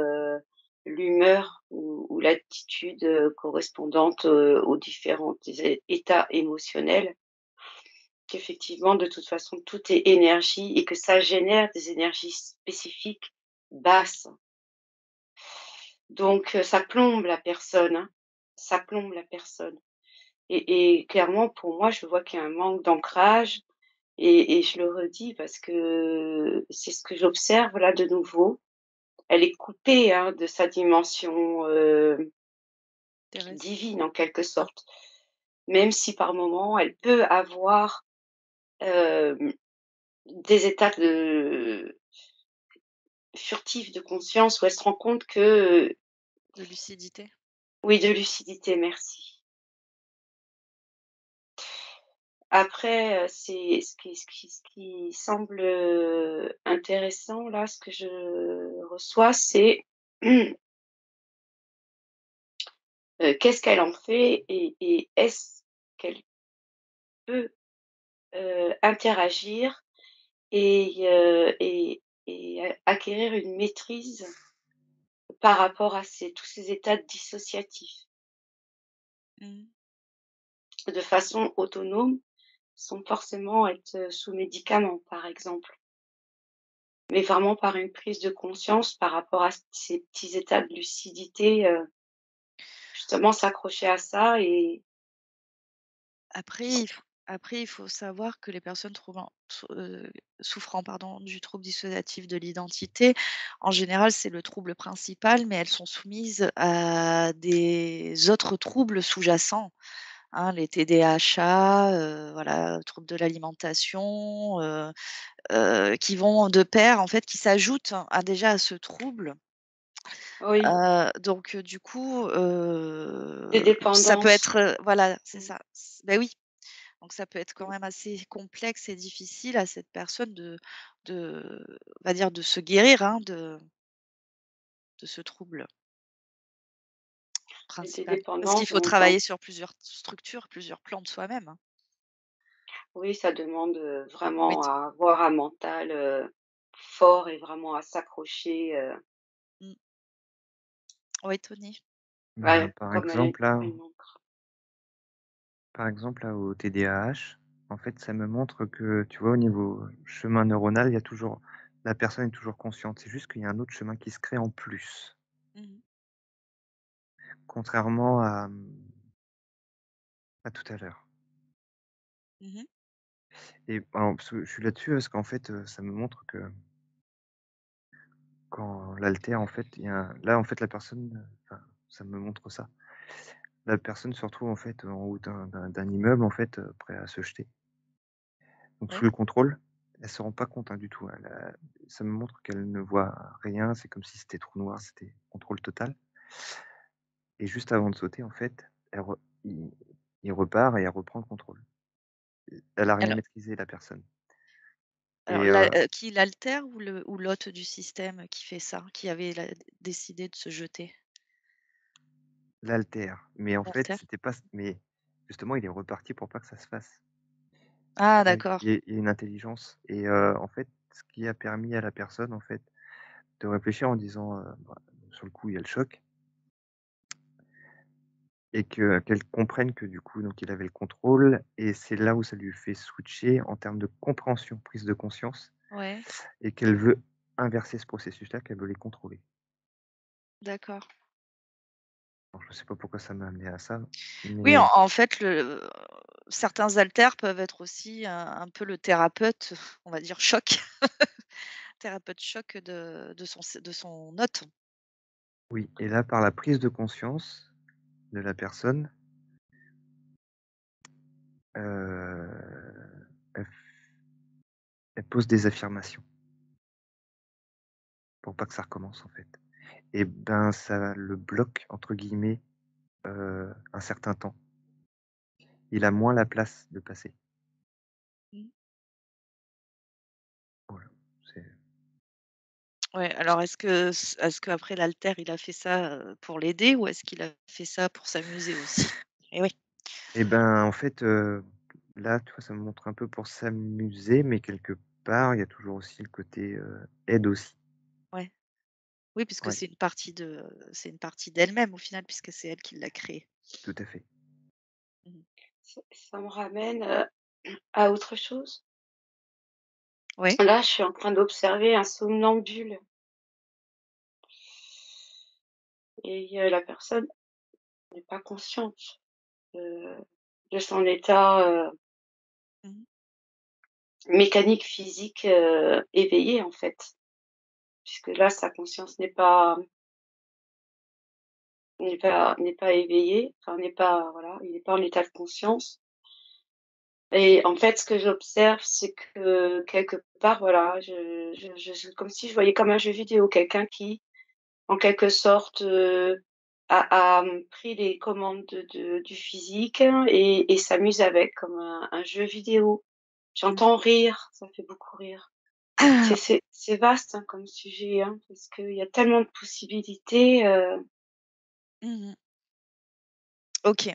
S2: l'humeur ou l'attitude, correspondante, aux différents états émotionnels, qu'effectivement, de toute façon, tout est énergie et que ça génère des énergies spécifiques basses. Donc ça plombe la personne, hein, ça plombe la personne et clairement pour moi, je vois qu'il y a un manque d'ancrage et je le redis parce que c'est ce que j'observe là de nouveau. Elle est coupée, hein, de sa dimension,
S1: Terrestre.
S2: divine en quelque sorte. Même si par moments elle peut avoir, hem, des états de furtifs de conscience où elle se rend compte que,
S1: De lucidité.
S2: oui, de lucidité, merci. Après, c'est ce qui semble, intéressant là, ce que je reçois, c'est, qu'est-ce qu'elle en fait et est-ce qu'elle peut, interagir et acquérir une maîtrise par rapport à tous ces états dissociatifs,
S1: Mmh.
S2: de façon autonome, sans forcément être, sous médicaments, par exemple. Mais vraiment par une prise de conscience par rapport à ces petits états de lucidité, justement s'accrocher à ça et
S1: Après il faut savoir que les personnes souffrant, pardon, du trouble dissociatif de l'identité, en général, c'est le trouble principal, mais elles sont soumises à des autres troubles sous-jacents, hein, les TDAH, voilà, troubles de l'alimentation, qui vont de pair, en fait, qui s'ajoutent à ce trouble.
S2: oui,
S1: Du coup,
S2: des
S1: ça peut
S2: dépendances.
S1: être, voilà, c'est
S2: Mmh.
S1: ça. Oui, donc ça peut être quand même assez complexe et difficile à cette personne on va dire de se guérir, hein, de ce trouble
S2: Des
S1: principal. Parce qu'il
S2: dépendances
S1: faut
S2: dans
S1: travailler sur plusieurs structures, plusieurs plans de soi-même, hein.
S2: oui, ça demande,
S1: Oui,
S2: vraiment à avoir un mental, fort et vraiment à s'accrocher,
S1: mmh. Oui, Tony.
S3: Ben,
S2: ouais, comme une encre.
S3: par exemple, là, au TDAH, en fait, ça me montre que, tu vois, au niveau chemin neuronal, il y a toujours la personne est toujours consciente. C'est juste qu'il y a un autre chemin qui se crée en plus,
S1: Mmh.
S3: contrairement à tout à l'heure
S1: Mmh.
S3: et alors parce que je suis là-dessus parce qu'en fait, ça me montre que quand l'altère, en fait, il y a là, en fait, la personne, enfin, ça me montre ça. La personne se retrouve, en fait, en haut d'un immeuble, en fait, prêt à se jeter. Donc sous
S1: Oui.
S3: le contrôle, elle se rend pas compte, hein, du tout. Ça me montre qu'elle ne voit rien, c'est comme si c'était trou noir, c'était contrôle total et juste avant de sauter, en fait, elle re il repart et elle reprend le contrôle. Elle a rien
S1: Alors
S3: maîtrisé, la personne
S1: alors
S3: et
S1: la qui l'altère ou l'hôte du système qui fait ça? Qui avait décidé de se jeter?
S3: l'altère, mais en fait,
S1: L'altère?
S3: c'était pas mais justement, il est reparti pour pas que ça se fasse.
S1: Ah
S3: Tu vois?
S1: d'accord.
S3: Il y a une intelligence et en fait, ce qui a permis à la personne, en fait, de réfléchir en disant, bah, sur le coup, il y a le choc et qu'elle comprenne que du coup, donc il avait le contrôle et c'est là où ça lui fait switcher en termes de compréhension, prise de conscience
S1: Ouais,
S3: et qu'elle veut inverser ce processus-là, qu'elle veut les contrôler.
S1: d'accord.
S3: Alors je sais pas pourquoi ça m'a amené à ça,
S1: Oui,
S3: mais
S1: en fait, certains haltères peuvent être aussi un peu le thérapeute, on va dire choc, thérapeute choc de son hôte.
S3: oui et là, par la prise de conscience de la personne, elle elle pose des affirmations pour pas que ça recommence, en fait et ben, ça le «bloque» entre guillemets, un certain temps. Il a moins la place de passer.
S1: Mmh.
S3: Voilà, c'est
S1: Ouais, alors est-ce qu'après l'haltère, il a fait ça, pour l'aider ou est-ce qu'il a fait ça pour s'amuser aussi? Eh oui,
S3: et ben, en fait, là, tu vois, ça me montre un peu pour s'amuser, mais quelque part, il y a toujours aussi le côté, aide aussi.
S1: ouais. Oui, puisque
S3: Ouais,
S1: c'est une partie d'elle-même au final puisque c'est elle qui l'a créé.
S3: tout à fait.
S1: Mmh.
S2: Ça me ramène, à autre chose.
S1: Ouais.
S2: Là, je suis en train d'observer un somnambule et la personne n'est pas consciente, heu, de son état,
S1: Mmh.
S2: mécanique, physique, éveillé, en fait. Puisque là, sa conscience n'est pas éveillée, enfin n'est pas voilà, il n'est pas en état de conscience et en fait, ce que j'observe, c'est que quelque part, voilà, je comme si je voyais comme un jeu vidéo, quelqu'un qui, en quelque sorte, pris les commandes du physique et s'amuse avec comme un jeu vidéo.
S1: Mmh.
S2: J'entends rire, ça me fait beaucoup rire. C'est vaste, hein, comme sujet, hein, parce qu'il y a tellement de possibilités,
S1: Mmh. OK.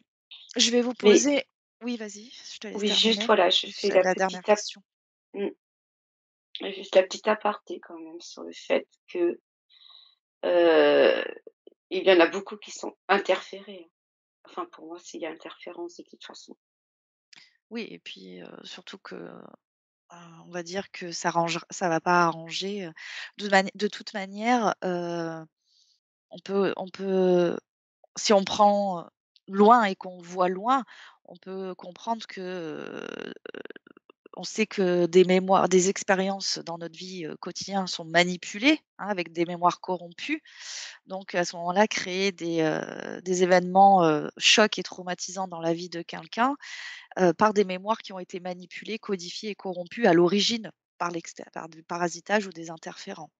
S1: Je vais vous
S2: mais
S1: poser oui, vas-y, je te laisse
S2: oui, juste
S1: terminer.
S2: voilà, je fais
S1: Juste
S2: la
S1: la dernière
S2: petite
S1: question.
S2: mmh, juste la petite aparté quand même sur le fait que, heu, il y en a beaucoup qui sont interférés, hein. Enfin pour moi, s'il y a interférence de toute façon.
S1: Oui et puis, surtout que, on va dire que ça va pas arranger, de toute manière, on peut si on prend, loin et qu'on voit loin, on peut comprendre que, on sait que des expériences dans notre vie, quotidien sont manipulées, hein, avec des mémoires corrompues. Donc à ce moment-là, créer des événements, chocs et traumatisants dans la vie de quelqu'un, par des mémoires qui ont été manipulées, codifiées et corrompues à l'origine par du parasitage ou des interférents.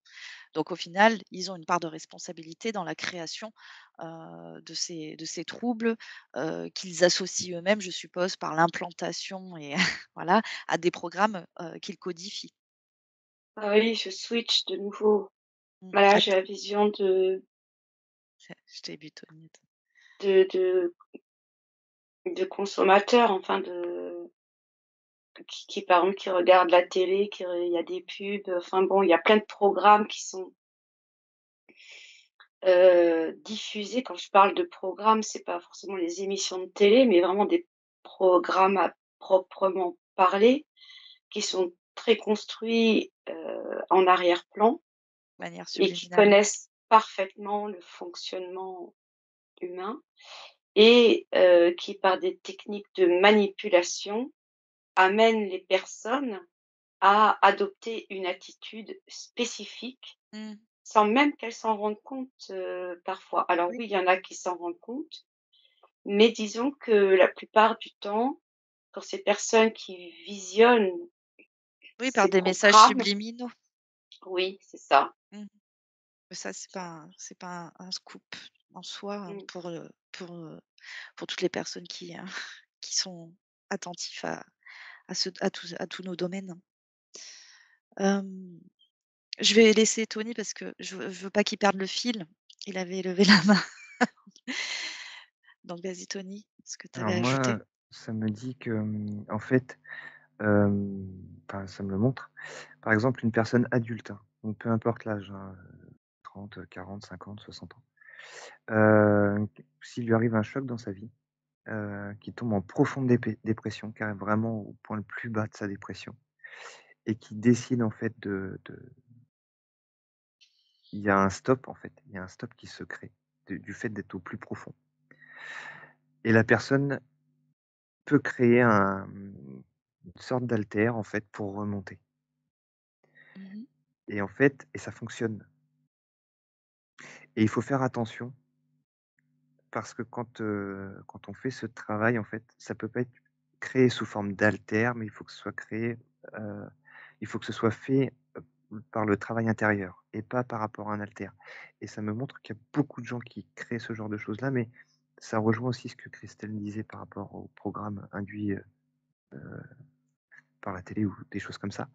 S1: Donc au final, ils ont une part de responsabilité dans la création, de ces troubles, qu'ils associent eux-mêmes, je suppose, par l'implantation et voilà, à des programmes, qu'ils codifient.
S2: Ah oui, je switch de nouveau.
S1: Mmh.
S2: Voilà, j'ai la vision
S1: Je t'ai butomière.
S2: de de de consommateur, enfin qui par exemple, qui regarde la télé, il y a des pubs, enfin bon, il y a plein de programmes qui sont diffusés. Quand je parle de programmes, c'est pas forcément les émissions de télé, mais vraiment des programmes à proprement parler, qui sont très construits, en arrière-plan
S1: De manière
S2: et qui
S1: subliminale.
S2: connaissent parfaitement le fonctionnement humain et qui, par des techniques de manipulation, amènent les personnes à adopter une attitude spécifique
S1: Mmh.
S2: sans même qu'elles s'en rendent compte, parfois. Alors
S1: Oui.
S2: oui, il y en a qui s'en rendent compte, mais disons que la plupart du temps, pour ces personnes qui visionnent
S1: Oui, par
S2: ces
S1: des messages
S2: programmes
S1: subliminaux.
S2: oui, c'est ça.
S1: Mmh. Ça, c'est pas un scoop en soi, hein,
S2: Mmh.
S1: pour toutes les personnes qui sont attentifs à tous nos domaines. Hem, je vais laisser Tony parce que je veux pas qu'il perde le fil. Il avait levé la main. Donc vas-y Tony, ce que tu avais
S3: Alors
S1: à ajouter?
S3: moi, ça me dit que, en fait, enfin ça me le montre. Par exemple, une personne adulte, hein, donc peu importe l'âge, hein, 30, 40, 50, 60 ans. S'il lui arrive un choc dans sa vie, qu'il tombe en profonde dépression, carré vraiment au point le plus bas de sa dépression et qui décide en fait de il y a un stop en fait, il y a un stop qui se crée du fait d'être au plus profond. et la personne peut créer une sorte d'haltère, en fait, pour remonter
S1: Mmh.
S3: et en fait et ça fonctionne et il faut faire attention parce que quand on fait ce travail, en fait, ça peut pas être créé sous forme d'haltère, mais il faut que ce soit créé, heu, il faut que ce soit fait, par le travail intérieur et pas par rapport à un haltère et ça me montre qu'il y a beaucoup de gens qui créent ce genre de choses-là, mais ça rejoint aussi ce que Christelle disait par rapport aux programmes induits, par la télé ou des choses comme ça.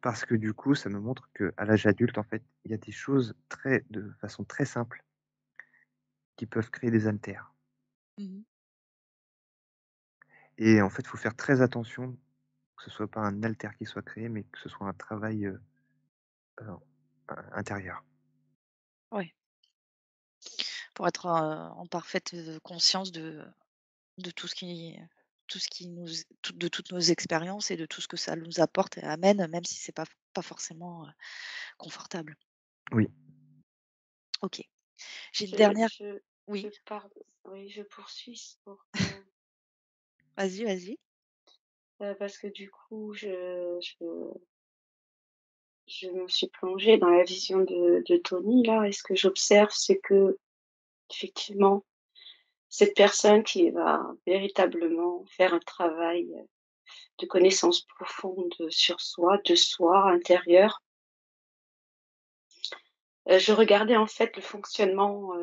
S3: Parce que du coup, ça me montre qu'à l'âge adulte, en fait, il y a des choses de façon très simple qui peuvent créer des haltères
S1: Mmh.
S3: et en fait, il faut faire très attention que ce soit pas un haltère qui soit créé, mais que ce soit un travail, heu, intérieur.
S1: Ouais, pour être, en parfaite, conscience de tout ce qui nous de toutes nos expériences et de tout ce que ça nous apporte et amène, même si c'est pas forcément, confortable.
S3: Oui.
S1: OK. J'ai une
S2: Je
S1: dernière
S2: je je
S1: oui,
S2: pars oui, je poursuis pour,
S1: vas-y, vas-y.
S2: parce que du coup, je me suis plongée dans la vision de Tony là et ce que j'observe, c'est qu'effectivement, cette personne qui va véritablement faire un travail, de connaissance profonde sur soi, de soi intérieur, je regardais en fait le fonctionnement,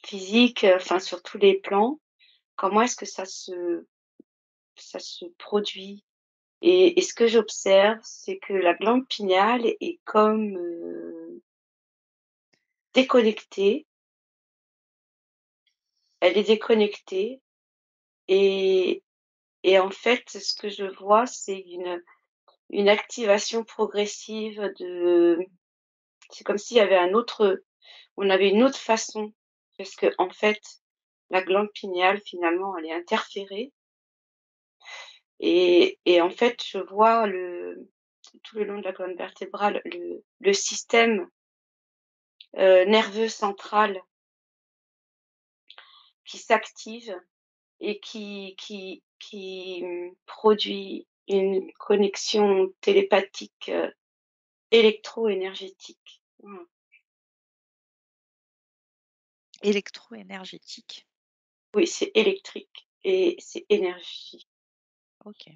S2: physique, enfin sur tous les plans. Comment est-ce que ça se produit? Et ce que j'observe, c'est que la glande pinéale est comme, déconnectée. Elle est déconnectée et en fait, ce que je vois, c'est une activation progressive de c'est comme s'il y avait on avait une autre façon parce qu'en fait, la glande pinéale, finalement, elle est interférée et en fait, je vois tout le long de la colonne vertébrale, le système, nerveux central qui s'active et qui produit une connexion télépathique, électro-énergétique. Voilà.
S1: Électro-énergétique.
S2: Oui, c'est électrique et c'est énergie.
S1: OK,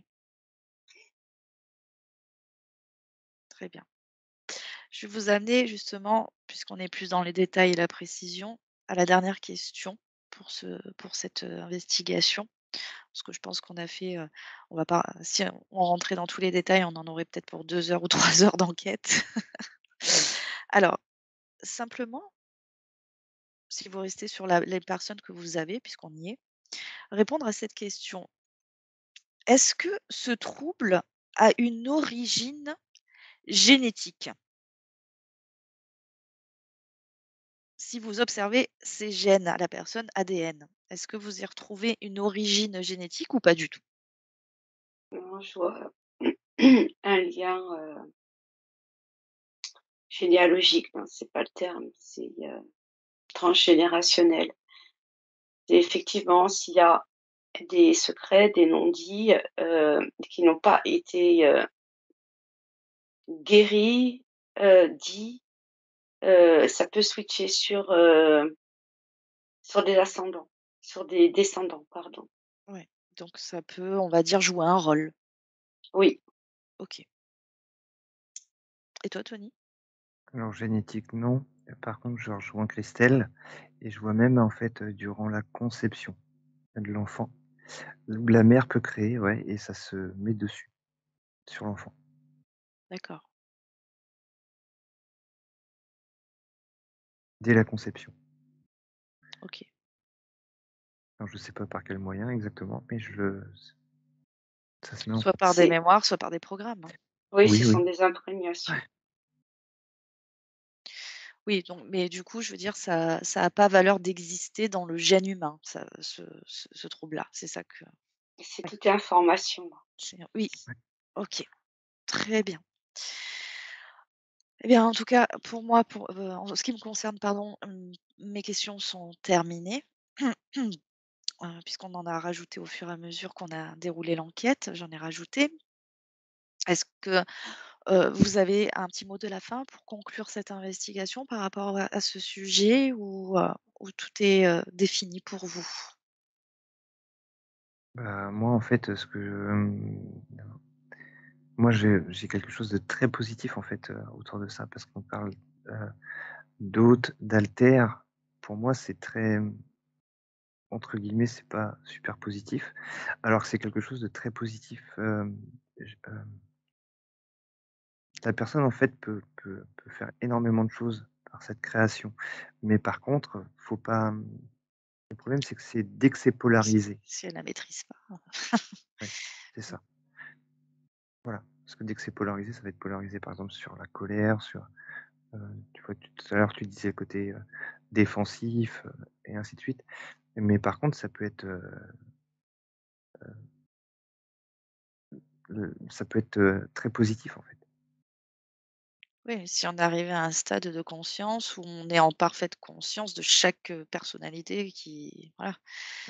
S1: très bien. Je vais vous amener justement, puisqu'on est plus dans les détails et la précision, à la dernière question pour cette, investigation. Parce que je pense qu'on a fait, on va pas si on rentrait dans tous les détails, on en aurait peut-être pour 2 heures ou 3 heures d'enquête. Alors, simplement, si vous restez sur la les personnes que vous avez, puisqu'on y est, répondre à cette question: «Est-ce que ce trouble a une origine génétique?» Si vous observez ces gènes à la personne ADN, est-ce que vous y retrouvez une origine génétique ou pas du tout?
S2: Non, je vois un lien, généalogique, non, c'est pas le terme, c'est, transgénérationnel. Et effectivement, s'il y a des secrets, des non-dits, qui n'ont pas été, guéris, dits, ça peut switcher sur des ascendants, sur des descendants, pardon.
S1: Ouais, donc ça peut, on va dire, jouer un rôle.
S2: Oui,
S1: OK. Et toi, Tony?
S3: Alors génétique, non. Par contre, je rejoins Christelle et je vois même, en fait, durant la conception de l'enfant, où la mère peut créer, ouais et ça se met dessus, sur l'enfant,
S1: D'accord.
S3: dès la conception.
S1: OK.
S3: Alors je sais pas par quel moyen exactement, mais ça se met en
S1: Soit par des
S3: place.
S2: c'est
S1: mémoires, soit par des programmes, hein.
S2: oui, ce
S3: Oui,
S2: sont
S3: oui.
S2: des imprégnations.
S1: Oui, donc mais du coup, je veux dire, ça a pas valeur d'exister dans le gène humain, ça ce trouble-là, c'est ça que
S2: C'est
S1: ouais,
S2: tout est information.
S1: oui, OK, très bien. Eh bien, en tout cas, pour moi, en ce qui me concerne, pardon, mes questions sont terminées. Puisqu'on en a rajouté au fur et à mesure qu'on a déroulé l'enquête, j'en ai rajouté. Est-ce que, vous avez un petit mot de la fin pour conclure cette investigation par rapport à ce sujet ou tout est, défini pour vous?
S3: Bah, moi, en fait, moi, j'ai quelque chose de très positif, en fait, autour de ça parce qu'on parle, heu, d'hôtes, d'haltères. Pour moi, c'est très, entre guillemets, c'est pas super positif, alors que c'est quelque chose de très positif. J La personne, en fait, peut faire énormément de choses par cette création, mais par contre, faut pas, le problème, c'est que dès que c'est
S1: Si
S3: polarisé,
S1: si elle la maîtrise pas.
S3: ouais, c'est
S1: Mmh.
S3: ça, voilà. Parce que dès que c'est polarisé, ça va être polarisé, par exemple, sur la colère, heu, tu vois, tout à l'heure, tu disais le côté, défensif, et ainsi de suite. Mais par contre, ça peut être, ça peut être, très positif, en fait.
S1: Oui, si on arrivait à un stade de conscience où on est en parfaite conscience de chaque, personnalité qui voilà.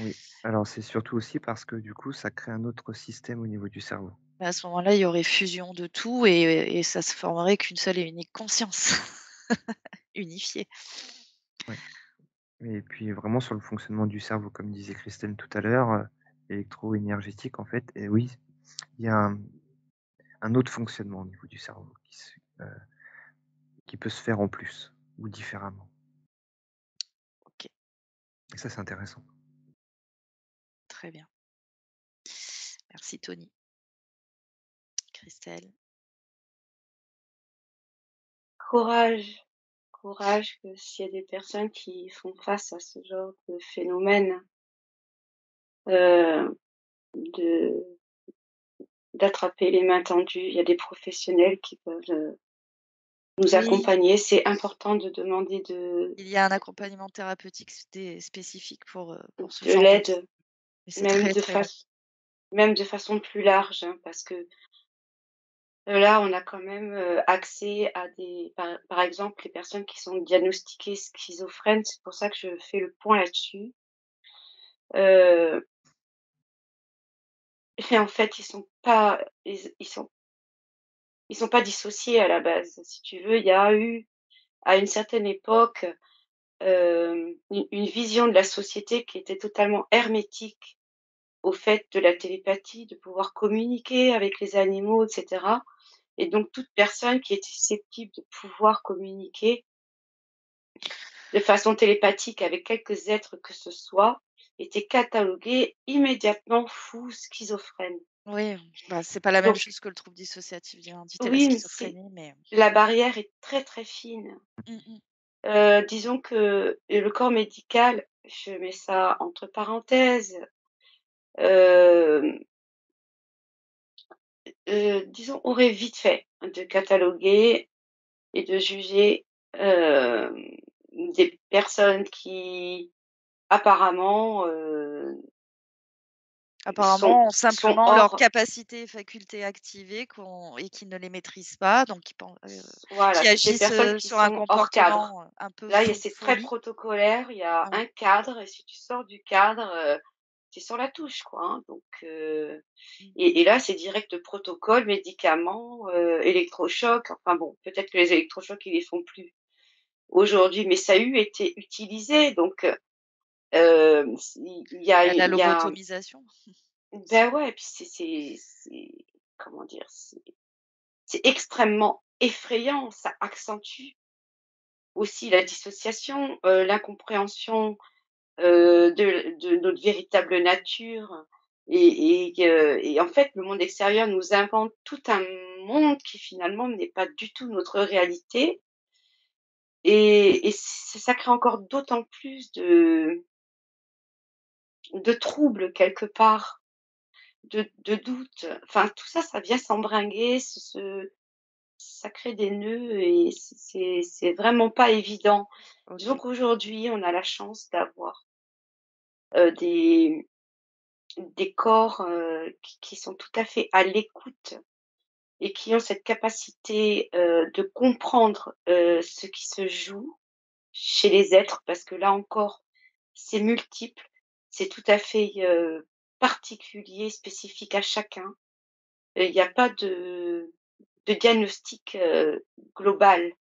S3: Oui. Alors, c'est surtout aussi parce que, du coup, ça crée un autre système au niveau du cerveau.
S1: À ce moment-là, il y aurait fusion de tout et ça se formerait qu'une seule et unique conscience, unifiée.
S3: Ouais. Et puis vraiment sur le fonctionnement du cerveau, comme disait Christelle tout à l'heure, électro-énergétique en fait, et oui, il y a un autre fonctionnement au niveau du cerveau qui peut se faire en plus ou différemment,
S1: OK,
S3: et ça, c'est intéressant.
S1: très bien. Merci Tony. Christelle?
S2: Courage, courage, que s'il y a des personnes qui font face à ce genre de phénomène, heu, de d'attraper les mains tendues. Il y a des professionnels qui peuvent, nous
S1: Oui,
S2: accompagner. C'est important de demander
S1: il y a un accompagnement thérapeutique spécifique pour ce
S2: de
S1: genre de
S2: l'aide,
S1: mais c'est
S2: même
S1: très,
S2: de
S1: très long.
S2: faç même de façon plus large, hein, parce que, là, on a quand même, accès à des par exemple, les personnes qui sont diagnostiquées schizophrènes, c'est pour ça que je fais le point là-dessus. Heu et en fait, ils sont pas dissociés à la base. Si tu veux, il y a eu, à une certaine époque, une vision de la société qui était totalement hermétique au fait de la télépathie, de pouvoir communiquer avec les animaux et cetera, et donc toute personne qui était susceptible de pouvoir communiquer de façon télépathique avec quelques êtres que ce soit était cataloguée immédiatement fou, schizophrène.
S1: Oui, bah, c'est pas la même
S2: Donc
S1: chose que le trouble dissociatif d'identité, la
S2: oui, mais c'est
S1: schizophrénie, mais
S2: la barrière est très, très fine.
S1: mmh mh.
S2: Disons que le corps médical, je mets ça entre parenthèses, hem, disons, aurait vite fait de cataloguer et de juger, hem, des personnes qui apparemment,
S1: Apparemment, ont
S2: sont
S1: simplement leurs
S2: hors,
S1: capacités et facultés activées et qui ne les maîtrisent pas, donc
S2: voilà,
S1: qui
S2: c'est des
S1: agissent,
S2: personnes qui
S1: sur un
S2: sont hors cadre.
S1: comportement, un peu
S2: Là, il y a c'est très
S1: folie.
S2: protocolaire, il y a
S1: Ah oui.
S2: un cadre et si tu sors du cadre, tu es sur la touche, quoi, hein, donc
S1: Mmh.
S2: et là, c'est direct protocole, médicaments, électrochocs, enfin bon, peut-être que les électrochocs, ils les font plus aujourd'hui, mais ça a eu été utilisé donc
S1: Il y a la
S2: il y a
S1: lobotomisation aussi.
S2: bah, ouais, et puis c'est comment dire? C'est extrêmement effrayant, ça accentue aussi la dissociation, l'incompréhension, de notre véritable nature, et en fait, le monde extérieur nous invente tout un monde qui finalement n'est pas du tout notre réalité, et ça crée encore d'autant plus de troubles quelque part, de doutes. Enfin tout ça, ça vient s'embringuer, ça crée des nœuds et c'est vraiment pas évident. Disons
S1: OK.
S2: qu'aujourd'hui, on a la chance d'avoir, des corps, qui sont tout à fait à l'écoute et qui ont cette capacité, de comprendre, ce qui se joue chez les êtres, parce que là encore, c'est multiple, c'est tout à fait, particulier, spécifique à chacun. Il y a pas de diagnostic, global.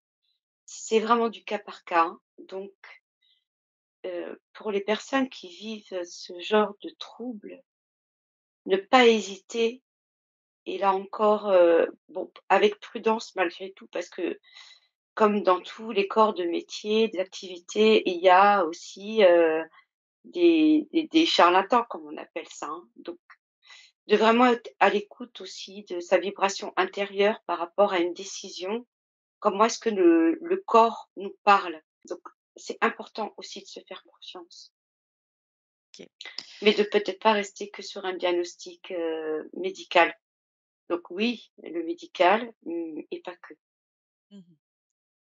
S2: C'est vraiment du cas par cas, hein. Donc, pour les personnes qui vivent ce genre de troubles, ne pas hésiter et là encore, bon, avec prudence malgré tout, parce que comme dans tous les corps de métier, d'activité, il y a aussi, des charlatans comme on appelle ça, hein. Donc de vraiment être à l'écoute aussi de sa vibration intérieure par rapport à une décision. Comment est-ce que le corps nous parle? Donc c'est important aussi de se faire confiance,
S1: OK.
S2: mais de peut-être pas rester que sur un diagnostic, médical. Donc oui, le médical, et pas que.
S1: Mmh.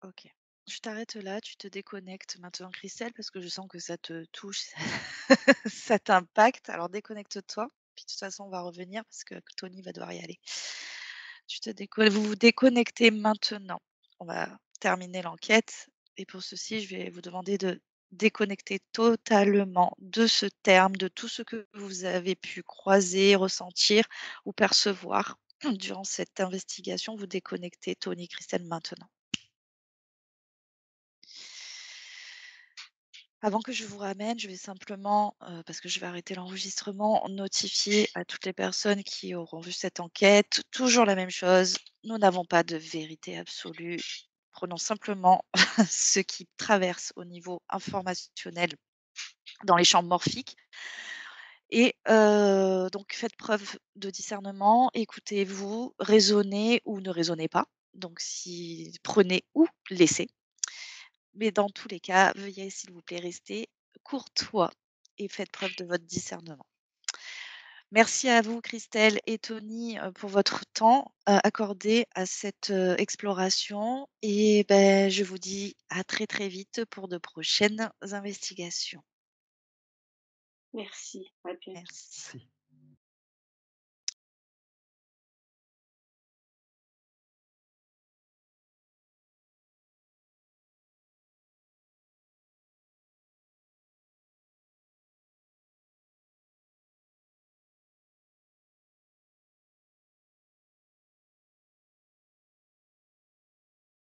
S1: OK. Je t'arrête là, tu te déconnectes maintenant, Christelle, parce que je sens que ça te touche, ça t'impacte. Alors déconnecte-toi, puis de toute façon, on va revenir parce que Tony va devoir y aller. Vous vous déconnectez maintenant. On va terminer l'enquête et pour ceci, je vais vous demander de déconnecter totalement de ce terme, de tout ce que vous avez pu croiser, ressentir ou percevoir durant cette investigation. Vous déconnectez Tony, Christelle maintenant. Avant que je vous ramène, je vais simplement, parce que je vais arrêter l'enregistrement, notifier à toutes les personnes qui auront vu cette enquête, toujours la même chose, nous n'avons pas de vérité absolue. Prenons simplement ce qui traverse au niveau informationnel dans les champs morphiques et donc faites preuve de discernement, écoutez-vous, raisonnez ou ne raisonnez pas. Donc si prenez ou laissez. Mais dans tous les cas, veuillez s'il vous plaît rester courtois et faites preuve de votre discernement. Merci à vous Christelle et Tony, pour votre temps, accordé à cette, exploration et je vous dis à très, très vite pour de prochaines investigations.
S2: Merci, à bientôt.
S1: Merci.
S3: Si.